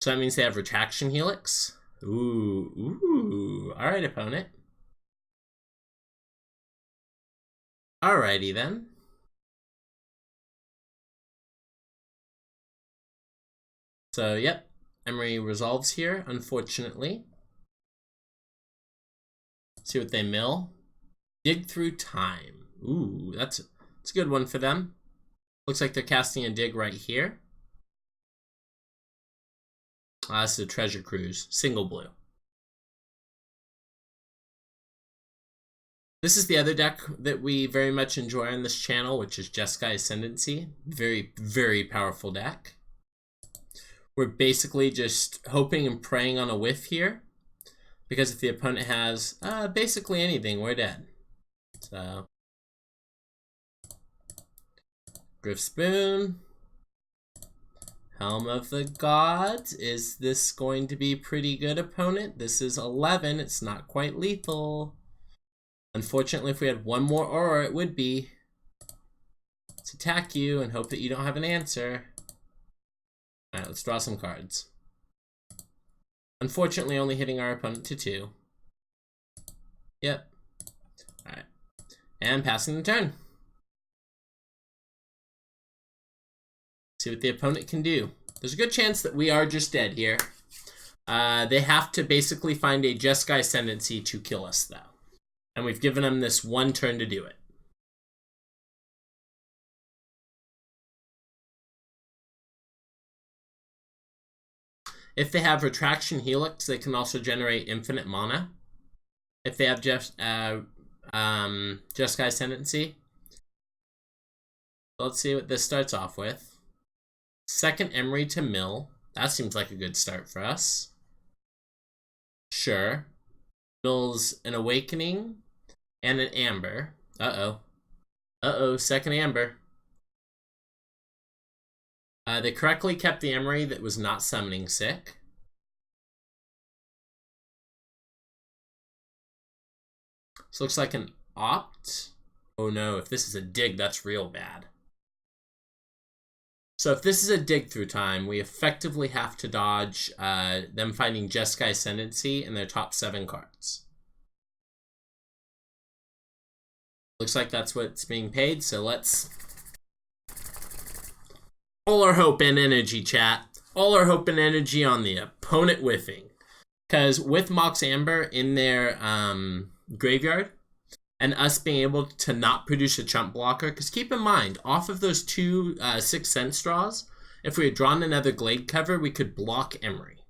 So that means they have Retraction Helix. Ooh. Alright, opponent. Alrighty then. So, yep. Emery resolves here, unfortunately. See what they mill. Dig Through Time. Ooh, that's a good one for them. Looks like they're casting a dig right here. This is a Treasure Cruise. Single blue. This is the other deck that we very much enjoy on this channel, which is Jeskai Ascendancy. Very, very powerful deck. We're basically just hoping and praying on a whiff here. Because if the opponent has basically anything, we're dead. So, Griff Spoon. Helm of the Gods. Is this going to be pretty good, opponent? This is 11. It's not quite lethal. Unfortunately, if we had one more aura, it would be. Let's attack you and hope that you don't have an answer. Alright, let's draw some cards. Unfortunately, only hitting our opponent to 2. Yep. Alright. And passing the turn. See what the opponent can do. There's a good chance that we are just dead here. They have to basically find a Jeskai Ascendancy to kill us, though. And we've given them this 1 turn to do it. If they have Retraction Helix, they can also generate infinite mana. If they have Jeskai Ascendancy. Let's see what this starts off with. Second Emery to mill. That seems like a good start for us. Sure. Mills an Awakening and an Amber. Uh-oh, second Amber. They correctly kept the Emery that was not summoning sick. This looks like an Opt. Oh no, if this is a dig, that's real bad. So if this is a Dig Through Time, we effectively have to dodge them finding Jeskai Ascendancy in their top 7 cards. Looks like that's what's being paid, so let's... All our hope and energy, chat. All our hope and energy on the opponent whiffing. Because with Mox Amber in their graveyard, and us being able to not produce a chump blocker, because keep in mind, off of those 2 Sixth Sense draws, if we had drawn another Glade cover, we could block Emery.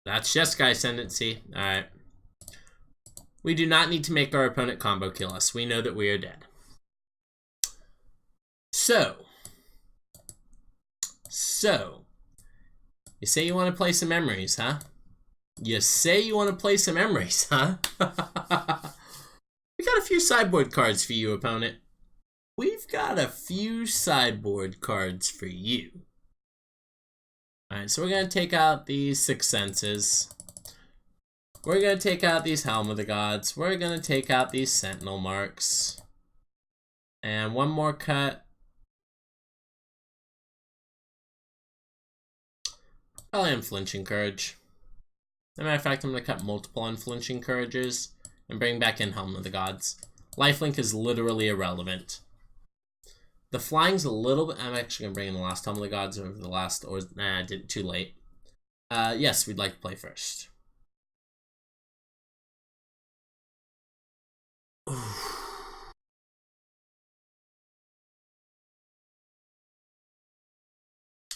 That's Jeskai Ascendancy. Alright. We do not need to make our opponent combo kill us. We know that we are dead. So, you say you want to play some memories, huh? You say you want to play some memories, huh? We got a few sideboard cards for you, opponent. We've got a few sideboard cards for you. Alright, so we're going to take out these Six Senses. We're going to take out these Helm of the Gods. We're going to take out these Sentinel Marks. And one more cut. Probably Unflinching Courage. As a matter of fact, I'm going to cut multiple Unflinching Courages and bring back in Helm of the Gods. Lifelink is literally irrelevant. The flying's a little bit... I'm actually going to bring in the last Helm of the Gods over the last... Or, nah, I did too late. Yes, we'd like to play first.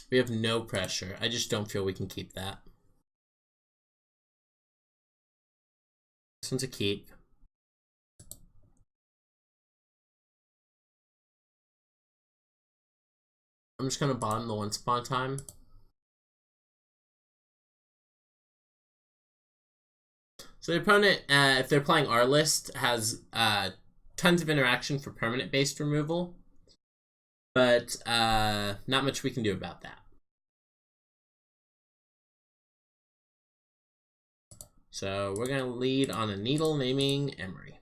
We have no pressure. I just don't feel we can keep that. This one's a keep. I'm just going to bottom the Once Upon a Time. So the opponent, if they're playing our list, has tons of interaction for permanent-based removal. But not much we can do about that. So we're going to lead on a Needle naming Emery.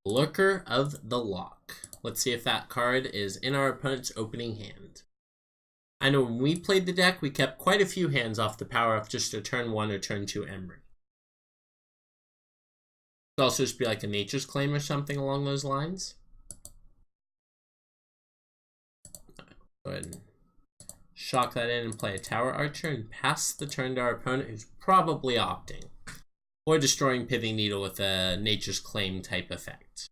Lurker of the Lock. Let's see if that card is in our opponent's opening hand. I know when we played the deck, we kept quite a few hands off the power of just a turn 1 or turn 2 Emery. Could also just be like a Nature's Claim or something along those lines. Go ahead and shock that in and play a Tower Archer and pass the turn to our opponent, who's probably opting. Or destroying Pithing Needle with a Nature's Claim type effect.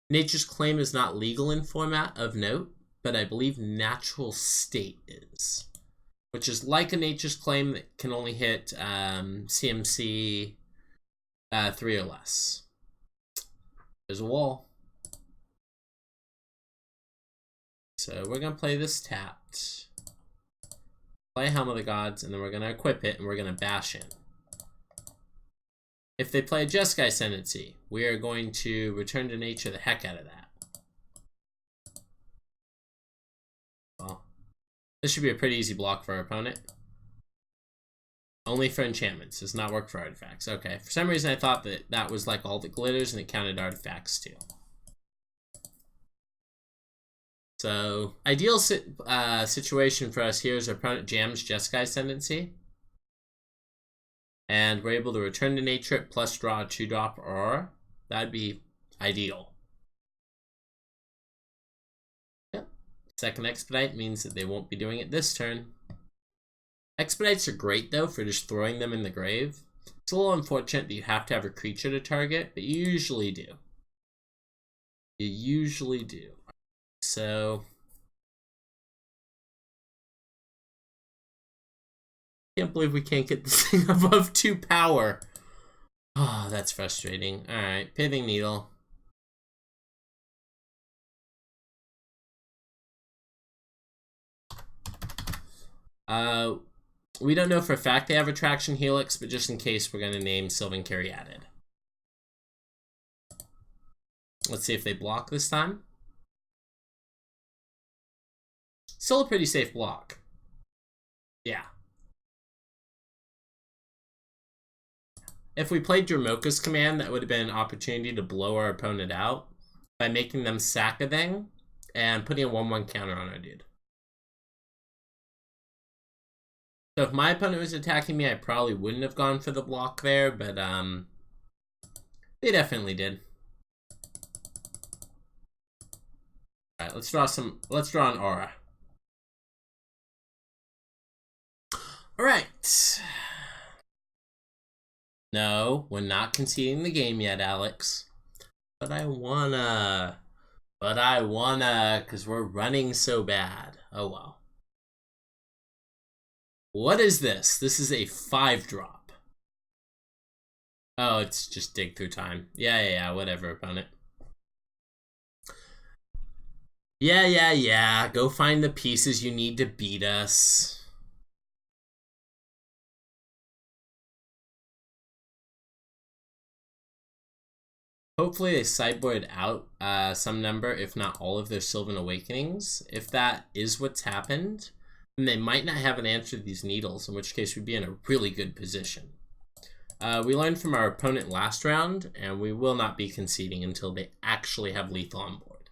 Nature's Claim is not legal in format of note, but I believe Natural State is. Which is like a Nature's Claim that can only hit CMC 3 or less. There's a wall. So we're going to play this tapped. Play Helm of the Gods, and then we're going to equip it, and we're going to bash in. If they play a Jeskai Ascendancy, we are going to Return to Nature the heck out of that. Well, this should be a pretty easy block for our opponent. Only for enchantments, does not work for artifacts. Okay, for some reason I thought that that was like all that glitters and it counted artifacts too. So, ideal situation for us here is our opponent jams Jeskai Ascendancy. And we're able to return to nature it plus draw a 2-drop Aurora. That'd be ideal. Yep. Second Expedite means that they won't be doing it this turn. Expedites are great though for just throwing them in the grave. It's a little unfortunate that you have to have a creature to target, but you usually do. You usually do. So can't believe we can't get this thing above 2 power. Oh, that's frustrating. Alright, Pithing Needle. We don't know for a fact they have Attraction Helix, but just in case, we're going to name Sylvan Caryatid. Let's see if they block this time. Still a pretty safe block. Yeah. If we played Dramoka's command, that would have been an opportunity to blow our opponent out by making them sack a thing and putting a 1/1 counter on our dude. So if my opponent was attacking me, I probably wouldn't have gone for the block there, but they definitely did. Alright, let's draw an aura. Alright. No, we're not conceding the game yet, Alex. But I wanna, because we're running so bad. Oh well. What is this? This is a 5-drop. Oh, it's just dig through time. Yeah, whatever, opponent. Yeah. Go find the pieces you need to beat us. Hopefully they sideboard out some number, if not all of their Sylvan Awakenings. If that is what's happened, then they might not have an answer to these needles, in which case we'd be in a really good position. We learned from our opponent last round, and we will not be conceding until they actually have lethal on board.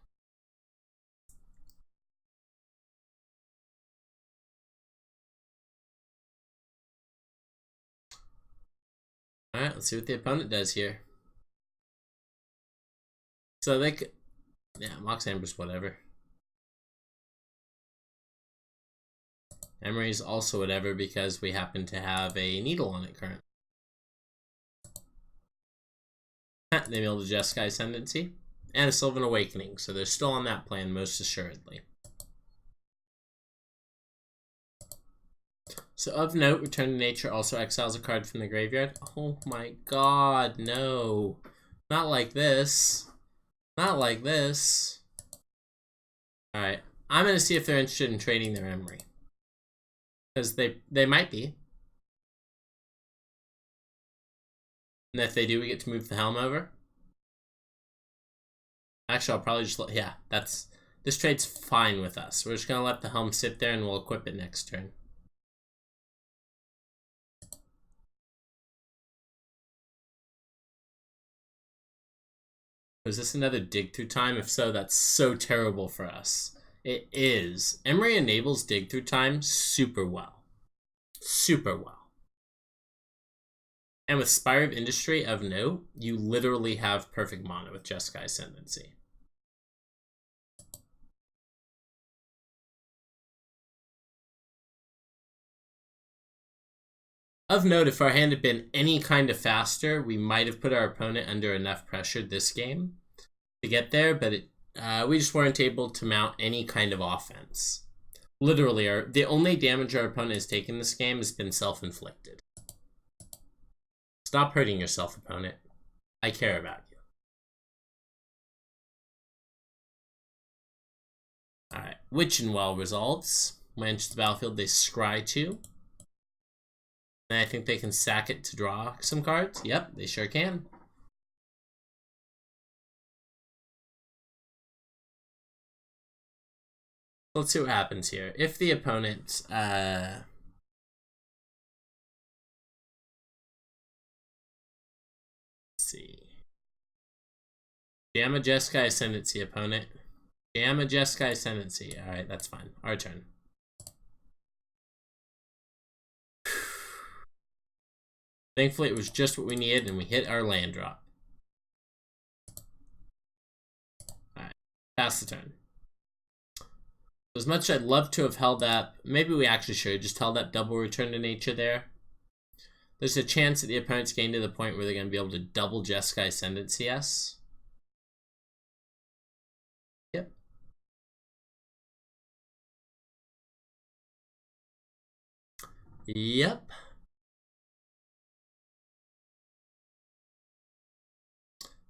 Alright, let's see what the opponent does here. So they could... Yeah, Mox Amber's whatever. Emery's also whatever because we happen to have a needle on it currently. They milled a Jeskai Ascendancy and a Sylvan Awakening, so they're still on that plan most assuredly. So of note, Return to Nature also exiles a card from the graveyard. Oh my god, no. Not like this. Not like this. Alright, I'm going to see if they're interested in trading their Emery. Because they might be. And if they do, we get to move the helm over. Actually, I'll probably just yeah, this trade's fine with us. We're just going to let the helm sit there and we'll equip it next turn. Is this another dig through time? If so, that's so terrible for us. It is. Emery enables dig through time super well. Super well. And with Spire of Industry of note, you literally have perfect mana with Jeskai Ascendancy. Of note, if our hand had been any kind of faster, we might have put our opponent under enough pressure this game to get there, but we just weren't able to mount any kind of offense. Literally, the only damage our opponent has taken this game has been self-inflicted. Stop hurting yourself, opponent. I care about you. Alright, Witch and Well results. When enters the battlefield, they scry 2. And I think they can sack it to draw some cards. Yep, they sure can. Let's see what happens here. If the opponent let's see. Gamma Jeskai Ascendancy, opponent. Gamma Jeskai Ascendancy. Alright, that's fine. Our turn. Thankfully, it was just what we needed, and we hit our land drop. Alright, pass the turn. As much as I'd love to have held up, maybe we actually should have just held up double Return to Nature there. There's a chance that the opponent's getting to the point where they're going to be able to double Jeskai Ascendancy us. Yep. Yep.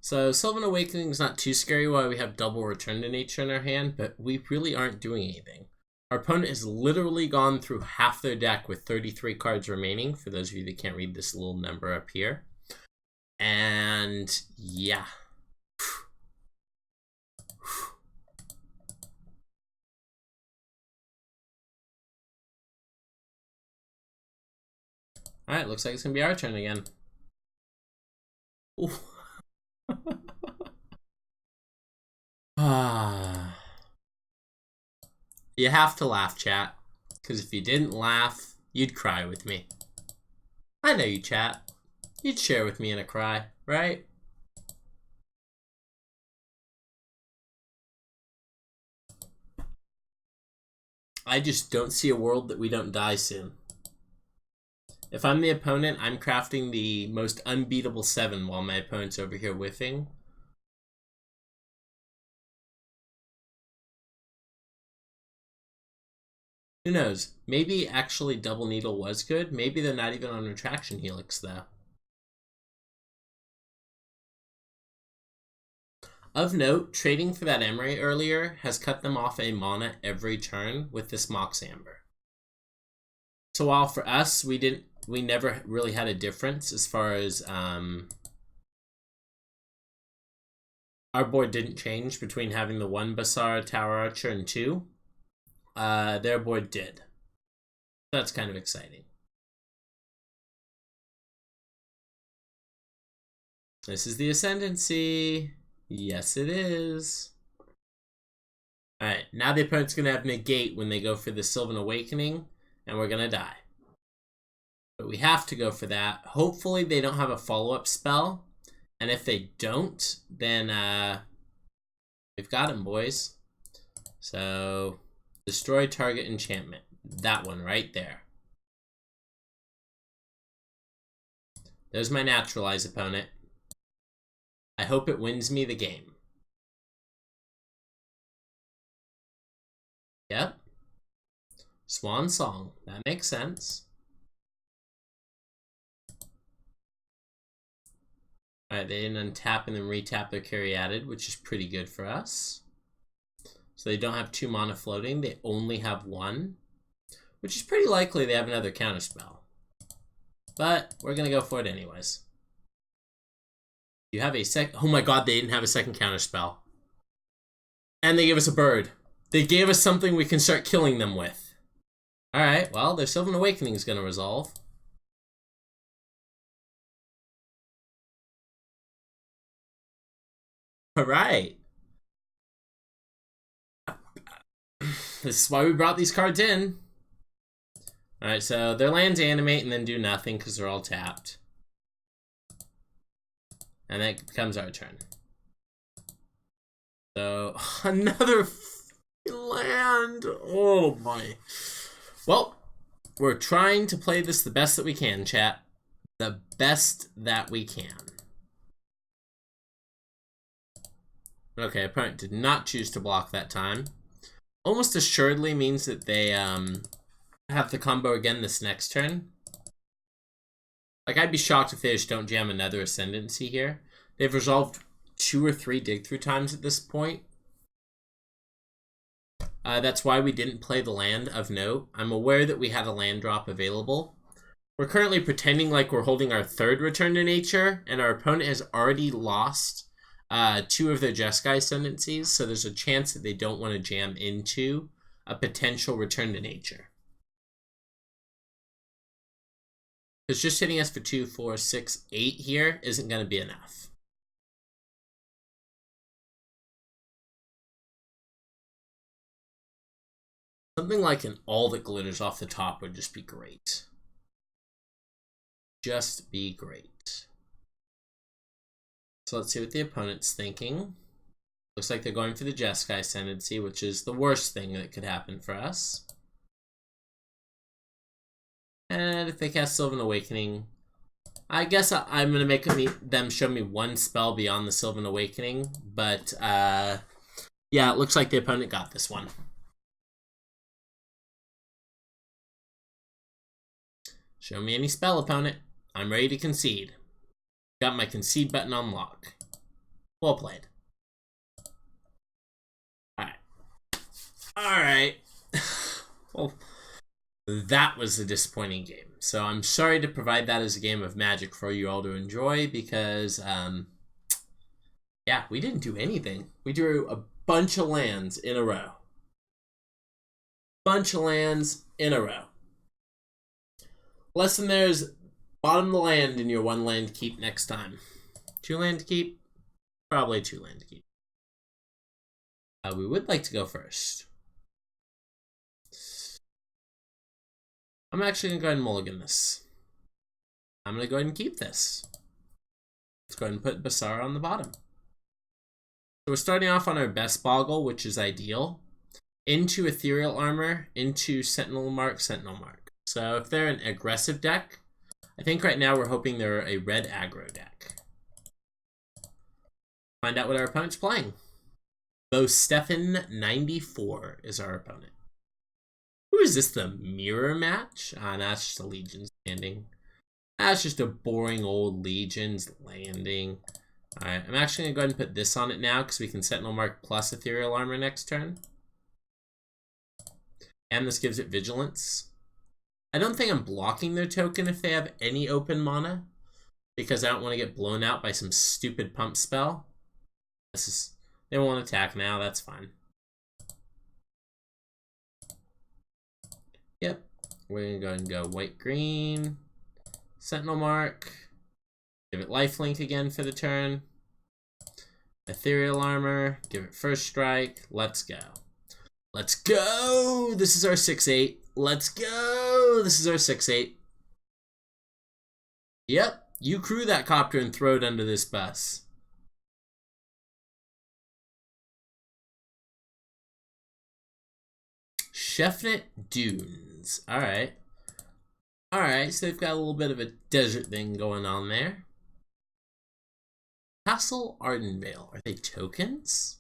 So Sylvan Awakening is not too scary while we have double Return to Nature in our hand, but we really aren't doing anything. Our opponent has literally gone through half their deck with 33 cards remaining, for those of you that can't read this little number up here. And yeah. Alright, looks like it's going to be our turn again. You have to laugh, chat. Because if you didn't laugh, you'd cry with me. I know you, chat. You'd share with me in a cry, right? I just don't see a world that we don't die soon. If I'm the opponent, I'm crafting the most unbeatable 7 while my opponent's over here whiffing. Who knows? Maybe actually Double Needle was good. Maybe they're not even on Retraction Helix, though. Of note, trading for that Emery earlier has cut them off a mana every turn with this Mox Amber. So while for us, we never really had a difference as far as Our board didn't change between having the 1 Basara Tower Archer and 2. Their board did. That's kind of exciting. This is the Ascendancy. Yes, it is. Alright, now the opponent's going to have negate when they go for the Sylvan Awakening, and we're going to die. But we have to go for that. Hopefully they don't have a follow-up spell, and if they don't, then we've got him, boys. So, destroy target enchantment. That one right there. There's my Naturalize opponent. I hope it wins me the game. Yep. Swan Song. That makes sense. Alright, they didn't untap and then retap their Caryatid, which is pretty good for us. So they don't have 2 mana floating. They only have 1. Which is pretty likely they have another counterspell. But we're going to go for it anyways. You have a oh my god, they didn't have a second counterspell. And they gave us a bird. They gave us something we can start killing them with. Alright, well, their Sylvan Awakening is going to resolve. Alright. This is why we brought these cards in. Alright, so their lands animate and then do nothing because they're all tapped. And that becomes our turn. So, another land. Oh my. Well, we're trying to play this the best that we can, chat. The best that we can. Okay, opponent did not choose to block that time. Almost assuredly means that they have the combo again this next turn. Like, I'd be shocked if they just don't jam another Ascendancy here. They've resolved 2 or 3 dig through times at this point. That's why we didn't play the land of note. I'm aware that we had a land drop available. We're currently pretending like we're holding our 3rd Return to Nature, and our opponent has already lost 2 of their Jeskai Ascendancies, so there's a chance that they don't want to jam into a potential Return to Nature. Because just hitting us for 2, 4, 6, 8 here isn't going to be enough. Something like an All That Glitters off the top would just be great. Just be great. So let's see what the opponent's thinking. Looks like they're going for the Jeskai Ascendancy, which is the worst thing that could happen for us. And if they cast Sylvan Awakening, I guess I'm going to make them show me 1 spell beyond the Sylvan Awakening. But, yeah, it looks like the opponent got this one. Show me any spell, opponent. I'm ready to concede. Got my concede button on lock. Well played. Alright. Alright. Well, that was a disappointing game. So I'm sorry to provide that as a game of Magic for you all to enjoy because, yeah, we didn't do anything. We drew a bunch of lands in a row. Bunch of lands in a row. Lesson there is bottom the land in your 1 land keep next time. 2 land keep? Probably 2 land keep. We would like to go first. I'm actually going to go ahead and mulligan this. I'm going to go ahead and keep this. Let's go ahead and put Basara on the bottom. So we're starting off on our best Boggle, which is ideal. Into Ethereal Armor, into Sentinel Mark, Sentinel Mark. So if they're an aggressive deck, I think right now we're hoping they're a red aggro deck. Find out what our opponent's playing. Bo Stefan 94 is our opponent. Who is this, the mirror match? Ah, that's just a Legion's Landing. That's just a boring old Legion's Landing. Alright, I'm actually going to go ahead and put this on it now because we can Sentinel Mark plus Ethereal Armor next turn. And this gives it Vigilance. I don't think I'm blocking their token if they have any open mana, because I don't want to get blown out by some stupid pump spell. This is... They won't attack now, that's fine. Yep. We're gonna go and go white-green. Sentinel Mark. Give it lifelink again for the turn. Ethereal Armor. Give it first strike. Let's go. Let's go! This is our 6-8. Let's go! This is our 6-8. Yep. You crew that copter and throw it under this bus. Chefnet Dunes. Alright. Alright, so they've got a little bit of a desert thing going on there. Castle Ardenvale. Are they tokens?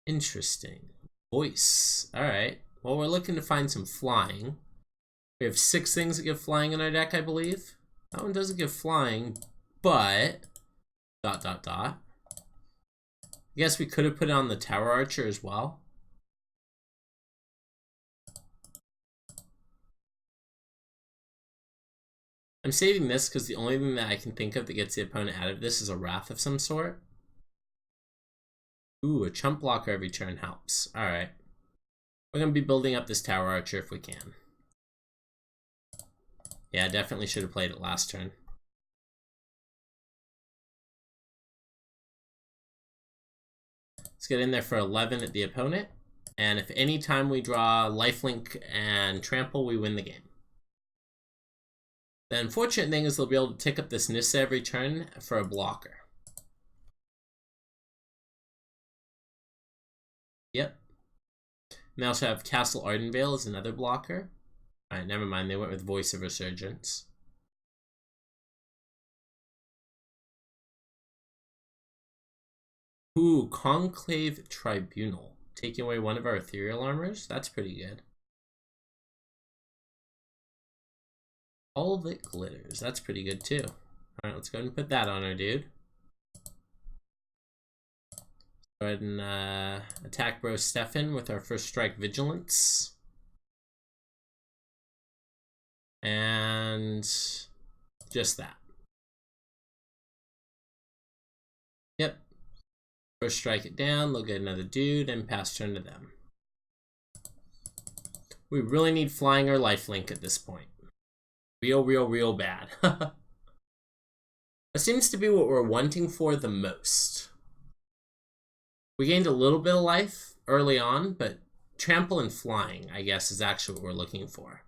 Interesting. Voice. Alright. Well, we're looking to find some flying. We have 6 things that give flying in our deck, I believe. That one doesn't give flying, but... ... I guess we could have put it on the Tower Archer as well. I'm saving this because the only thing that I can think of that gets the opponent out of this is a Wrath of some sort. Ooh, a chump blocker every turn helps. Alright. We're going to be building up this Tower Archer if we can. Yeah, I definitely should have played it last turn. Let's get in there for 11 at the opponent. And if any time we draw lifelink and trample, we win the game. The unfortunate thing is they'll be able to tick up this Nissa every turn for a blocker. Yep. And they also have Castle Ardenvale as another blocker. Alright, never mind. They went with Voice of Resurgence. Ooh, Conclave Tribunal. Taking away one of our ethereal armors? That's pretty good. All that glitters. That's pretty good too. Alright, let's go ahead and put that on our dude. Go ahead and attack Bro Stefan with our first strike Vigilance. And just that. Yep. First strike it down, they'll get another dude, and pass turn to them. We really need flying or lifelink at this point. Real bad. That seems to be what we're wanting for the most. We gained a little bit of life early on, but trample and flying, I guess, is actually what we're looking for.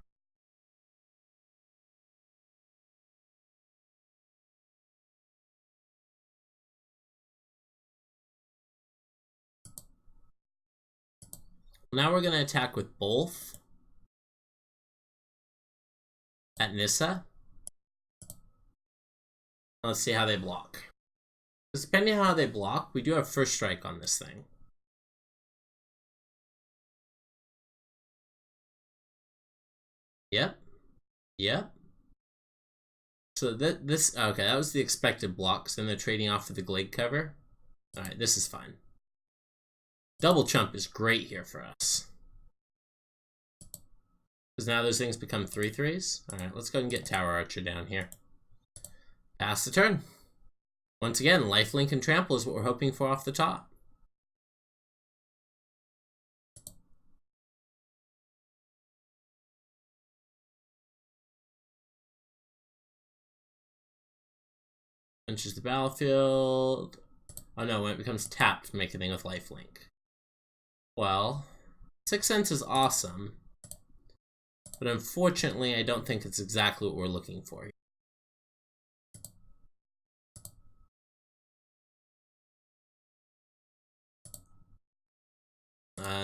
Now we're going to attack with both at Nissa. Let's see how they block. Because depending on how they block, we do have first strike on this thing. Yep. Yep. So this okay, that was the expected blocks. Then they're trading off for the Glade cover. Alright, this is fine. Double chump is great here for us. Because now those things become 3/3s. Alright, let's go and get Tower Archer down here. Pass the turn. Once again, lifelink and trample is what we're hoping for off the top. Enters the battlefield. Oh no, when it becomes tapped, make a thing with lifelink. Well, 6 Sense is awesome. But unfortunately, I don't think it's exactly what we're looking for.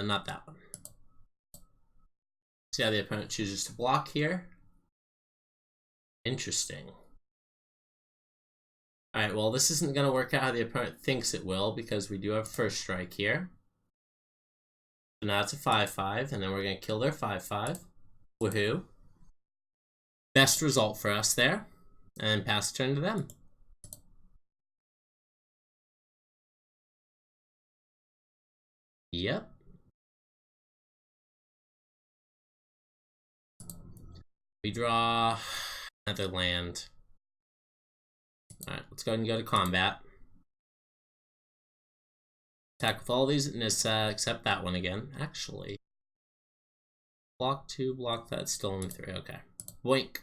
Not that one. See how the opponent chooses to block here. Interesting. Alright, well, this isn't going to work out how the opponent thinks it will, because we do have first strike here. So now it's a 5/5, and then we're going to kill their 5/5. Woohoo. Best result for us there. And pass the turn to them. Yep. We draw another land. Alright, let's go ahead and go to combat. Attack with all these, except that one again. Actually. Block 2, block that, still only 3. Okay. Boink.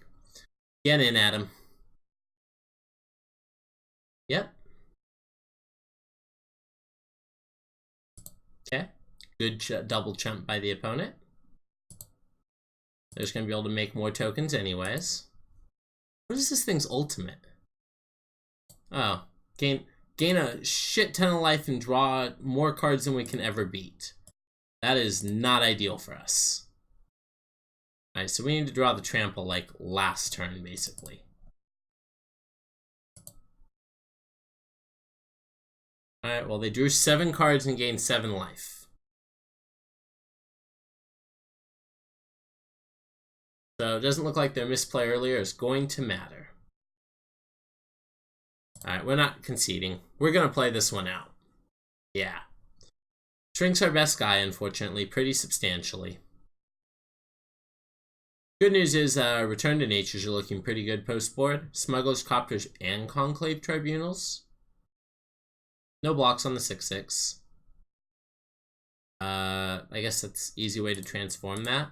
Get in, Adam. Yep. Okay. Good double jump by the opponent. They're just going to be able to make more tokens anyways. What is this thing's ultimate? Oh. Gain a shit ton of life and draw more cards than we can ever beat. That is not ideal for us. Alright, so we need to draw the trample like last turn, basically. Alright, well, they drew 7 cards and gained 7 life. So it doesn't look like their misplay earlier is going to matter. Alright, we're not conceding. We're going to play this one out. Yeah. Shrinks our best guy, unfortunately, pretty substantially. Good news is Return to Natures are looking pretty good post-board. Smugglers, Copters, and Conclave Tribunals. No blocks on the 6/6. I guess that's an easy way to transform that.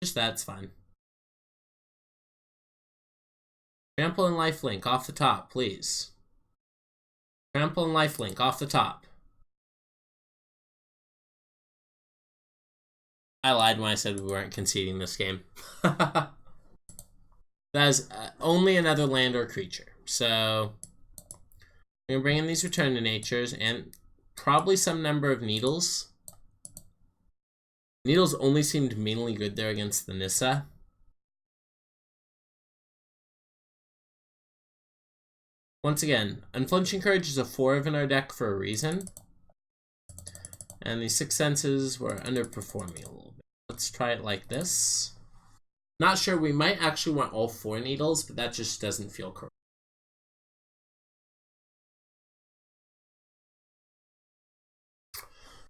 Just that's fine. Trample and lifelink off the top, please. Trample and lifelink off the top. I lied when I said we weren't conceding this game. That is only another land or creature. So we're going to bring in these Return to Natures and probably some number of Needles. Needles only seemed mainly good there against the Nissa. Once again, Unflinching Courage is a 4 in our deck for a reason. And the 6 Senses were underperforming a little bit. Let's try it like this. Not sure, we might actually want all 4 Needles, but that just doesn't feel correct.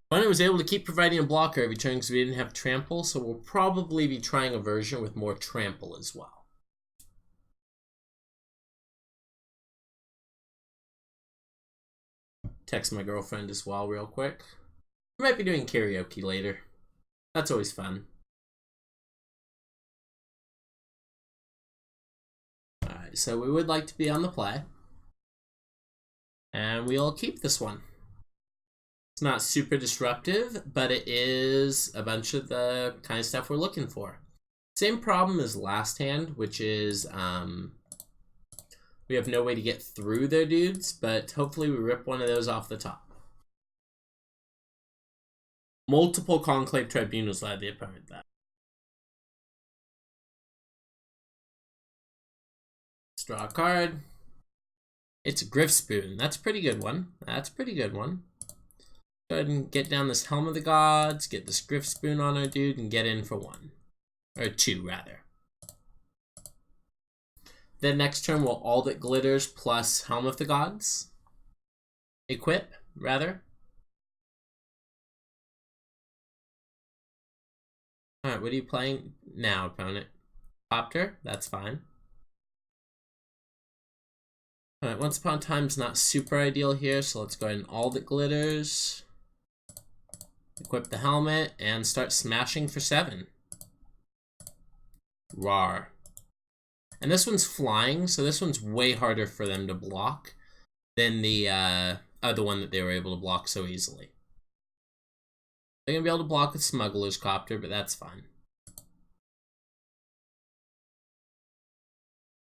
Opponent was able to keep providing a blocker every turn because we didn't have Trample, so we'll probably be trying a version with more Trample as well. Text my girlfriend as well real quick. We might be doing karaoke later. That's always fun. Alright, so we would like to be on the play. And we'll keep this one. It's not super disruptive, but it is a bunch of the kind of stuff we're looking for. Same problem as last hand, which is we have no way to get through their dudes, but hopefully we rip one of those off the top. Multiple Conclave Tribunals led the opponent that. Let's draw a card. It's a Griffspoon. That's a pretty good one. That's a pretty good one. Go ahead and get down this Helm of the Gods, get this Griffspoon on our dude, and get in for 1. Or 2, rather. Then next turn, we'll All That Glitters plus Helm of the Gods. Equip, rather. Alright, what are you playing now, opponent? Copter? That's fine. Alright, Once Upon a Time's not super ideal here, so let's go ahead and All That Glitters. Equip the helmet, and start smashing for 7. Rawr. And this one's flying, so this one's way harder for them to block than the other one that they were able to block so easily. They're going to be able to block with Smuggler's Copter, but that's fine.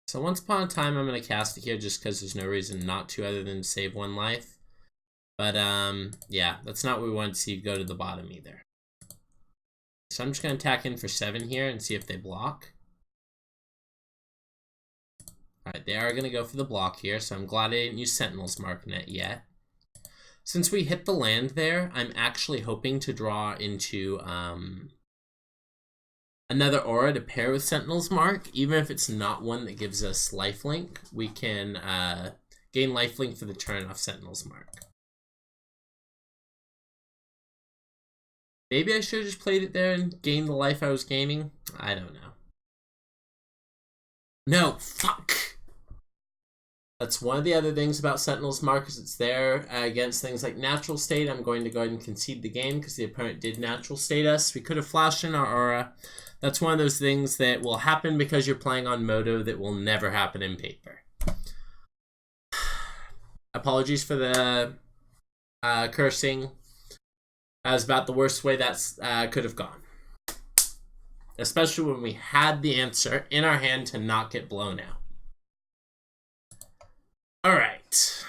So Once Upon a Time, I'm going to cast it here just because there's no reason not to other than save 1 life. But, yeah, that's not what we want to see go to the bottom either. So I'm just going to attack in for 7 here and see if they block. Alright, they are going to go for the block here, so I'm glad I didn't use Sentinel's Marknet yet. Since we hit the land there, I'm actually hoping to draw into another aura to pair with Sentinel's Mark. Even if it's not one that gives us lifelink, we can gain lifelink for the turn off Sentinel's Mark. Maybe I should have just played it there and gained the life I was gaining. I don't know. No, fuck. That's one of the other things about Sentinel's Mark, is it's there against things like Natural State. I'm going to go ahead and concede the game because the opponent did Natural State us. We could have flashed in our aura. That's one of those things that will happen because you're playing on Moto that will never happen in paper. Apologies for the cursing. That was about the worst way that could have gone. Especially when we had the answer in our hand to not get blown out. Alright.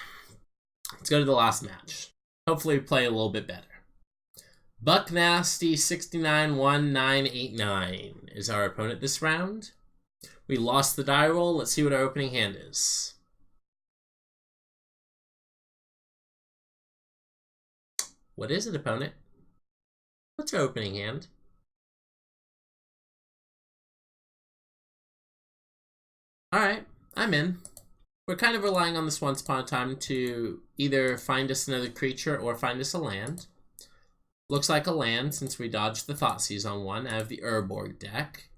Let's go to the last match. Hopefully we play a little bit better. Buck Nasty 691989 is our opponent this round. We lost the die roll. Let's see what our opening hand is. What is it, opponent? What's your opening hand? Alright, I'm in. We're kind of relying on this Once Upon a Time to either find us another creature or find us a land. Looks like a land since we dodged the Thoughtseize on one out of the Urborg deck.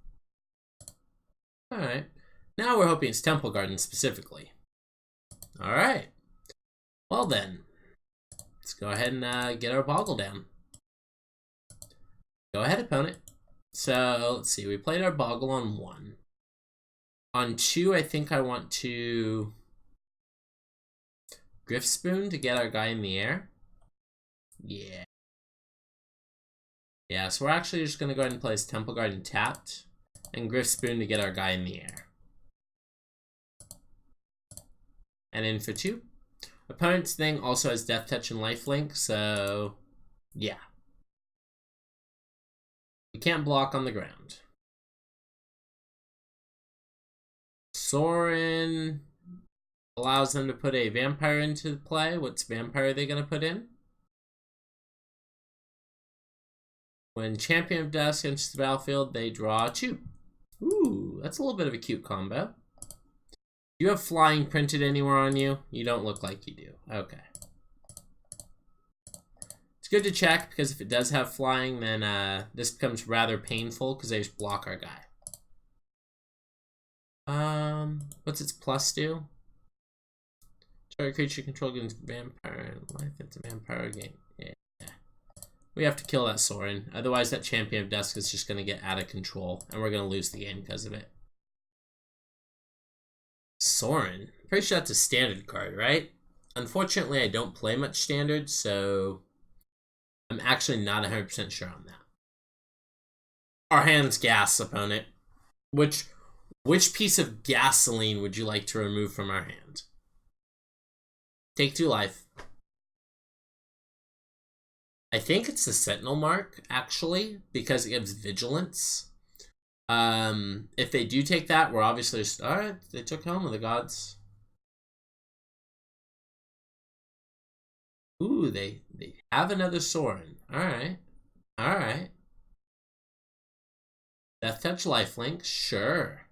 Alright. Now we're hoping it's Temple Garden specifically. Alright. Well then. Let's go ahead and get our Boggle down. Go ahead, opponent. So, let's see. We played our Boggle on 1. On 2, I think I want to Griff Spoon to get our guy in the air. Yeah. Yeah, so we're actually just going to go ahead and place Temple Garden tapped and Griff Spoon to get our guy in the air. And in for 2. Opponent's thing also has Death Touch and Lifelink, so yeah. We can't block on the ground. Sorin allows them to put a vampire into play. What's vampire are they going to put in? When Champion of Dusk enters the battlefield, they draw 2. Ooh, that's a little bit of a cute combo. Do you have flying printed anywhere on you? You don't look like you do. Okay. It's good to check, because if it does have flying, then this becomes rather painful, because they just block our guy. What's its plus do? Target creature control gains vampire life. It's a vampire game. Yeah. We have to kill that Sorin. Otherwise, that Champion of Dusk is just going to get out of control, and we're going to lose the game because of it. Sorin? Pretty sure that's a standard card, right? Unfortunately, I don't play much standard, so I'm actually not 100% sure on that. Our hand's gas, opponent. Which piece of gasoline would you like to remove from our hand? Take 2 life. I think it's the Sentinel Mark, actually, because it gives Vigilance. If they do take that, we're obviously just, alright, they took Helm of the Gods. Ooh, they have another Sorin. Alright. Alright. Death Touch Lifelink, sure.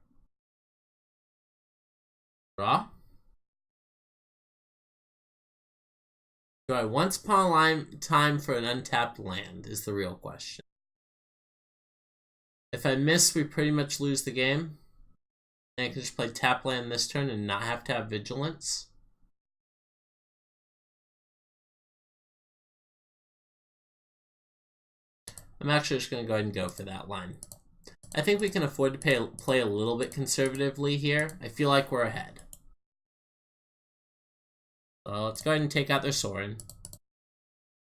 Draw. Do I Once Upon a Time for an untapped land is the real question. If I miss, we pretty much lose the game. And I can just play tap land this turn and not have to have Vigilance. I'm actually just going to go ahead and go for that line. I think we can afford to play a little bit conservatively here. I feel like we're ahead. So let's go ahead and take out their Sorin.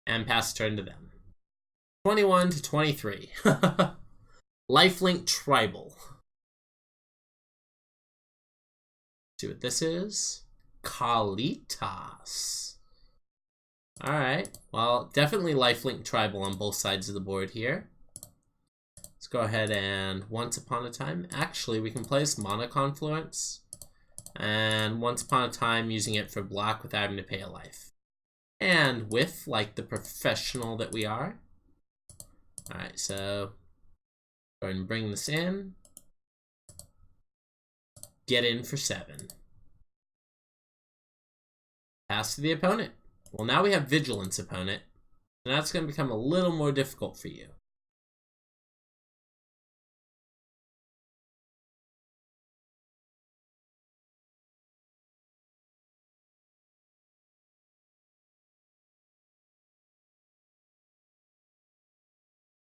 And pass the turn to them. 21 to 23. Lifelink Tribal. See what this is? Kalitas. Alright. Well, definitely Lifelink Tribal on both sides of the board here. Let's go ahead and Once Upon a Time. Actually, we can play this Mana Confluence. And Once Upon a Time using it for black without having to pay a life. And with, like the professional that we are. Alright, so go ahead and bring this in. Get in for 7. Pass to the opponent. Well, now we have Vigilance, opponent. And that's going to become a little more difficult for you.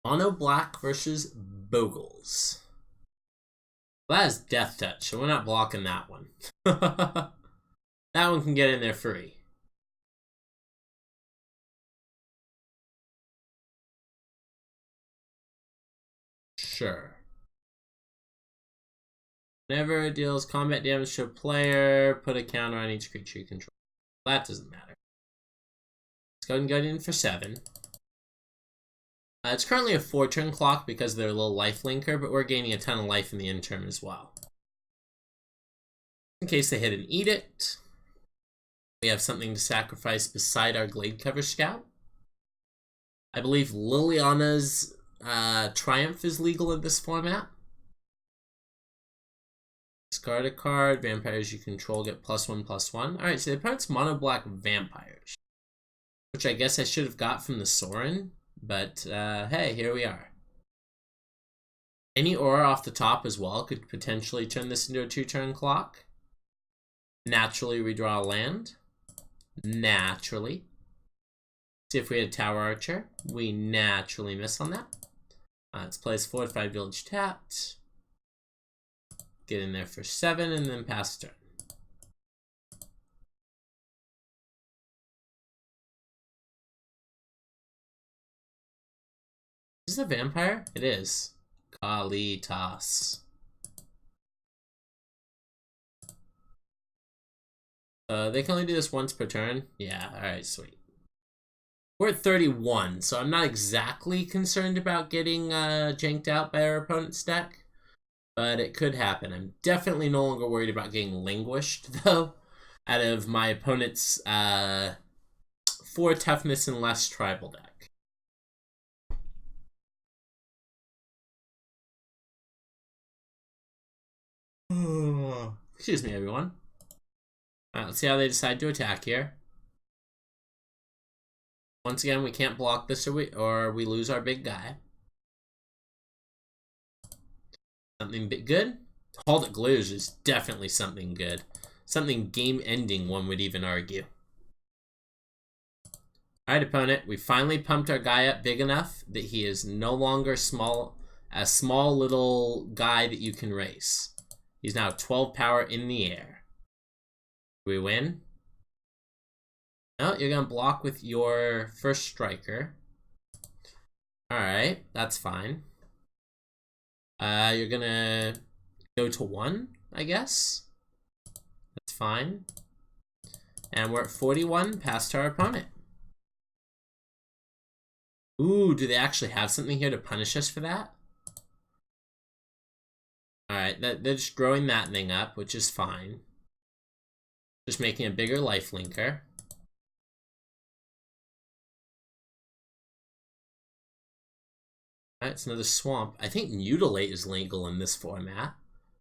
Mono black versus Bogles. Well, that is Death Touch, so we're not blocking that one. That one can get in there free. Sure. Whenever it deals combat damage to a player, put a counter on each creature you control. That doesn't matter. Let's go ahead and go in for 7. It's currently a 4-turn clock because of their little life linker, but we're gaining a ton of life in the end turn as well. In case they hit an Edict, we have something to sacrifice beside our Glade Cover Scout. I believe Liliana's Triumph is legal in this format. Discard a card. Vampires you control get +1/+1. Alright, so the opponent's mono black vampires, which I guess I should have got from the Sorin. But, hey, here we are. Any aura off the top as well could potentially turn this into a 2-turn clock. Naturally, we draw a land. Naturally. See if we had Tower Archer. We naturally miss on that. Let's play as Fortified Village tapped. Get in there for 7 and then pass turn. Is this a vampire? It is. Kalitas. They can only do this once per turn? Yeah, alright, sweet. We're at 31, so I'm not exactly concerned about getting janked out by our opponent's deck, but it could happen. I'm definitely no longer worried about getting languished, though, out of my opponent's 4 toughness and less tribal deck. Excuse me, everyone. Alright, let's see how they decide to attack here. Once again, we can't block this or we lose our big guy. Something bit good? Hold It Glues is definitely something good. Something game-ending, one would even argue. Alright, opponent, we finally pumped our guy up big enough that he is no longer a small little guy that you can race. He's now 12 power in the air. Do we win? No, you're going to block with your first striker. Alright, that's fine. You're going to go to 1, I guess. That's fine. And we're at 41, past our opponent. Ooh, do they actually have something here to punish us for that? Alright, they're just growing that thing up, which is fine. Just making a bigger life linker. Alright, it's another swamp. I think Mutilate is legal in this format.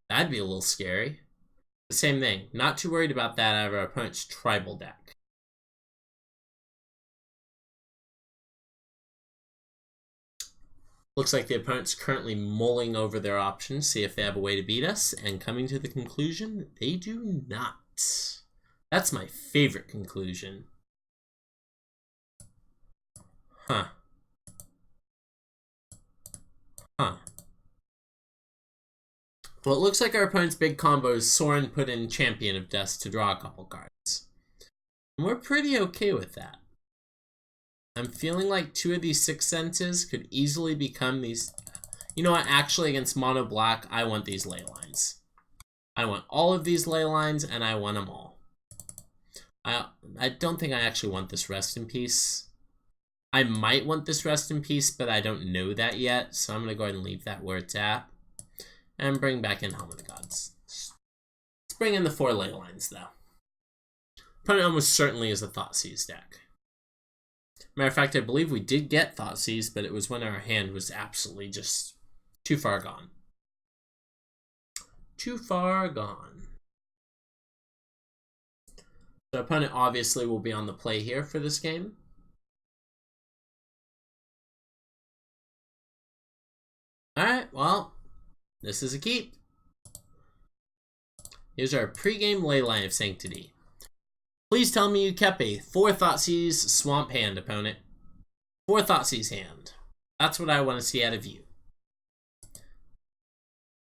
That'd be a little scary. The same thing. Not too worried about that out of our opponent's tribal deck. Looks like the opponent's currently mulling over their options, see if they have a way to beat us, and coming to the conclusion that they do not. That's my favorite conclusion. Huh. Huh. Well, it looks like our opponent's big combo is Sorin put in Champion of Death to draw a couple cards. And we're pretty okay with that. I'm feeling like 2 of these 6 senses could easily become these. You know what? Actually, against mono black, I want these ley lines. I want all of these ley lines, and I want them all. I don't think I actually want this Rest in Peace. I might want this Rest in Peace, but I don't know that yet, so I'm going to go ahead and leave that where it's at. And bring back in Helm of the Gods. Let's bring in the 4 ley lines, though. Opponent almost certainly is a Thoughtseize deck. Matter of fact, I believe we did get Thoughtseize, but it was when our hand was absolutely just too far gone. Too far gone. So opponent obviously will be on the play here for this game. Alright, well, this is a keep. Here's our pregame Leyline of Sanctity. Please tell me you kept a 4 Thoughtseize Swamp hand, opponent. 4 Thoughtseize hand. That's what I want to see out of you.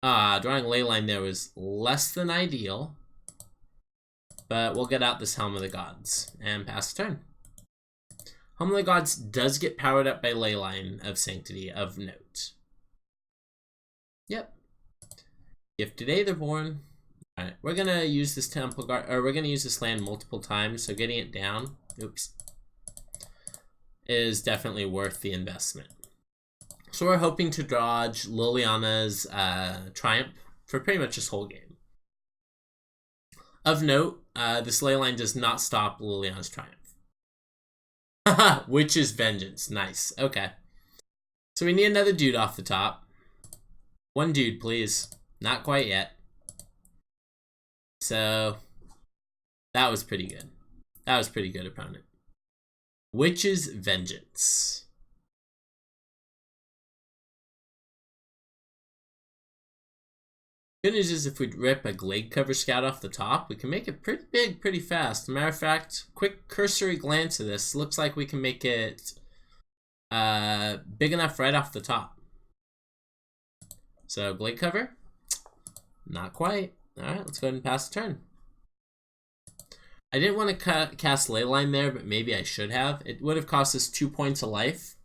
Drawing ley line there was less than ideal. But we'll get out this Helm of the Gods and pass the turn. Helm of the Gods does get powered up by ley line of Sanctity of note. Yep. Gifted Aetherborn. Alright, we're gonna use this Temple Guard, or we're gonna use this land multiple times, so getting it down, oops, is definitely worth the investment. So we're hoping to dodge Liliana's Triumph for pretty much this whole game. Of note, this ley line does not stop Liliana's Triumph. Haha, Witch's Vengeance. Nice. Okay. So we need another dude off the top. One dude, please. Not quite yet. So, that was pretty good. That was pretty good, opponent. Witch's Vengeance. Good news is if we rip a Glade Cover Scout off the top, we can make it pretty big pretty fast. Matter of fact, quick cursory glance of this. Looks like we can make it big enough right off the top. So, Glade Cover? Not quite. Alright, let's go ahead and pass the turn. I didn't want to cast Leyline there, but maybe I should have. It would have cost us 2 points of life.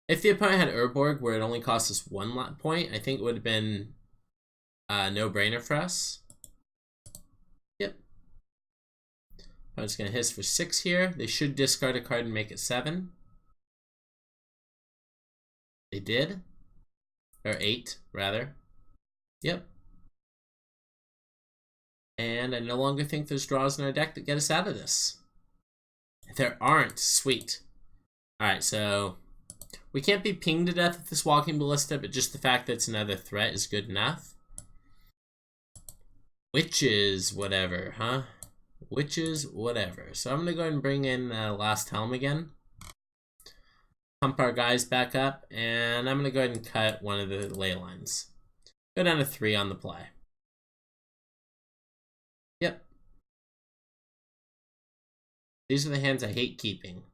If the opponent had Urborg, where it only cost us 1 point, I think it would have been no-brainer for us. Yep. Opponent's going to hiss for 6 here. They should discard a card and make it 7. They did. Or 8, rather. Yep. And I no longer think there's draws in our deck that get us out of this. There aren't. Sweet. Alright, so we can't be pinged to death with this Walking Ballista, but just the fact that it's another threat is good enough. Witches, whatever, huh? Witches, whatever. So I'm going to go ahead and bring in Last Helm again. Pump our guys back up, and I'm going to go ahead and cut one of the ley lines. Go down to 3 on the play. Yep. These are the hands I hate keeping.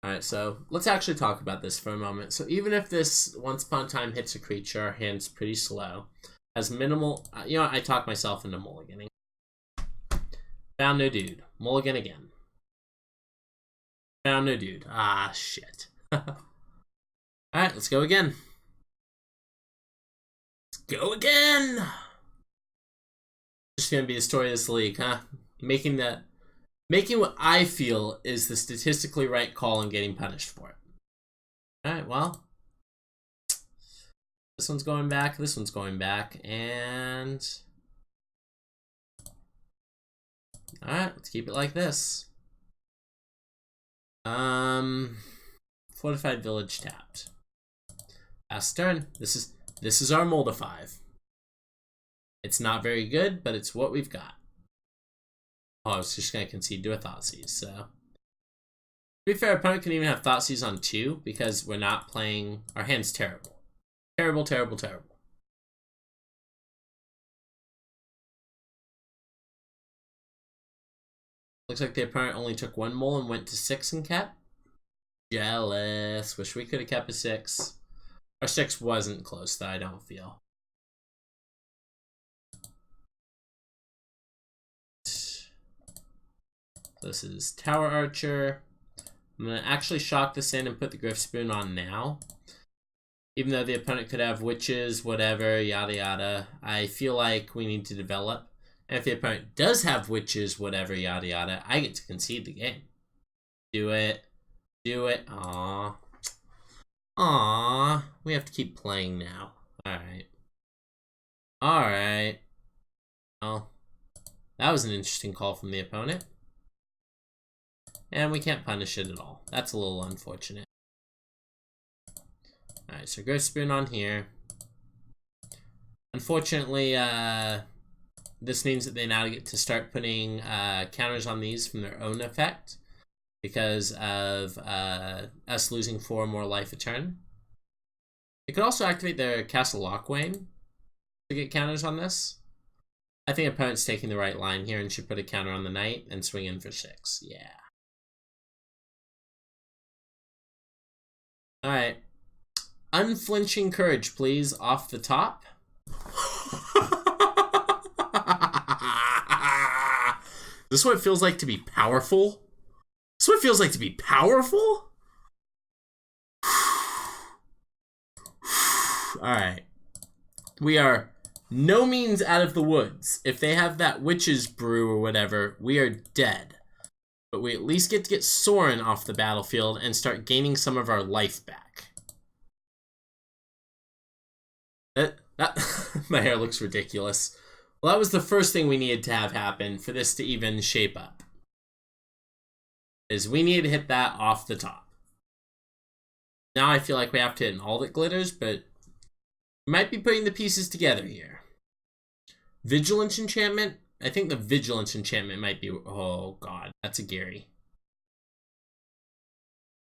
Alright, so let's actually talk about this for a moment. So even if this Once Upon a Time hits a creature, our hand's pretty slow. Has minimal... you know what, I talk myself into mulliganing. Found no dude. Mulligan again. Found no dude. Ah, shit. Alright, let's go again. Let's go again! Just gonna be the story of this league, huh? Making what I feel is the statistically right call and getting punished for it. Alright, well. This one's going back, this one's going back, and... Alright, let's keep it like this. Fortified Village tapped. Last turn. This is our Mold of 5. It's not very good, but it's what we've got. Oh, I was just going to concede to a Thoughtseize, so... To be fair, opponent can even have Thoughtseize on 2, because we're not playing... Our hand's terrible. Terrible, terrible, terrible. Looks like the opponent only took 1 mole and went to 6 and kept. Jealous. Wish we could have kept a 6. Our 6 wasn't close, though, I don't feel. This is Tower Archer. I'm going to actually shock this in and put the Griff Spoon on now. Even though the opponent could have witches, whatever, yada yada. I feel like we need to develop. And if the opponent does have witches, whatever, yada yada, I get to concede the game. Do it. Do it. Aww. Aww. We have to keep playing now. Alright. Alright. Well, that was an interesting call from the opponent. And we can't punish it at all. That's a little unfortunate. Alright, so Griff Spoon on here. Unfortunately, this means that they now get to start putting counters on these from their own effect because of us losing 4 more life a turn. They could also activate their Castle Lockwain to get counters on this. I think opponent's taking the right line here and should put a counter on the knight and swing in for 6. Yeah. Alright. Unflinching courage, please, off the top. This is what it feels like to be powerful? This is what it feels like to be powerful? Alright. We are no means out of the woods. If they have that witch's brew or whatever, we are dead. But we at least get to get Soren off the battlefield and start gaining some of our life back. My hair looks ridiculous. Well, that was the first thing we needed to have happen for this to even shape up. Is we need to hit that off the top. Now I feel like we have to hit all that glitters, but we might be putting the pieces together here. Vigilance enchantment? I think the Vigilance enchantment might be... Oh, God. That's a Gary.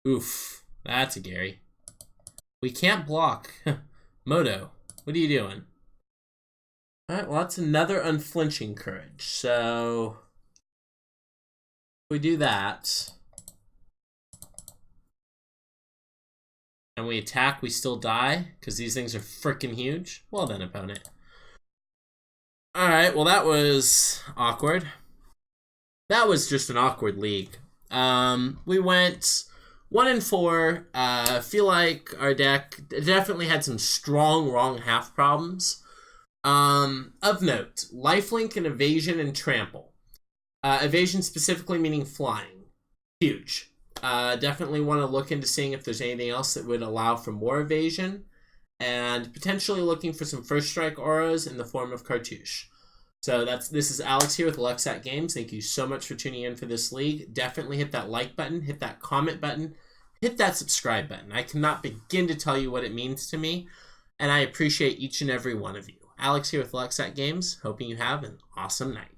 Oof. That's a Gary. We can't block. Moto, what are you doing? Alright, well, that's another unflinching courage. So... if we do that... and we attack, we still die, because these things are freaking huge. Well then, opponent. Alright, well that was awkward. That was just an awkward league. We went 1-4. Feel like our deck definitely had some strong wrong half problems. Of note, lifelink and evasion and trample. Evasion specifically meaning flying. Huge. Definitely want to look into seeing if there's anything else that would allow for more evasion, and potentially looking for some first strike auras in the form of cartouche. So this is Alex here with Lucksack Games. Thank you so much for tuning in for this league. Definitely hit that like button, hit that comment button, hit that subscribe button. I cannot begin to tell you what it means to me, and I appreciate each and every one of you. Alex here with Lucksack Games, hoping you have an awesome night.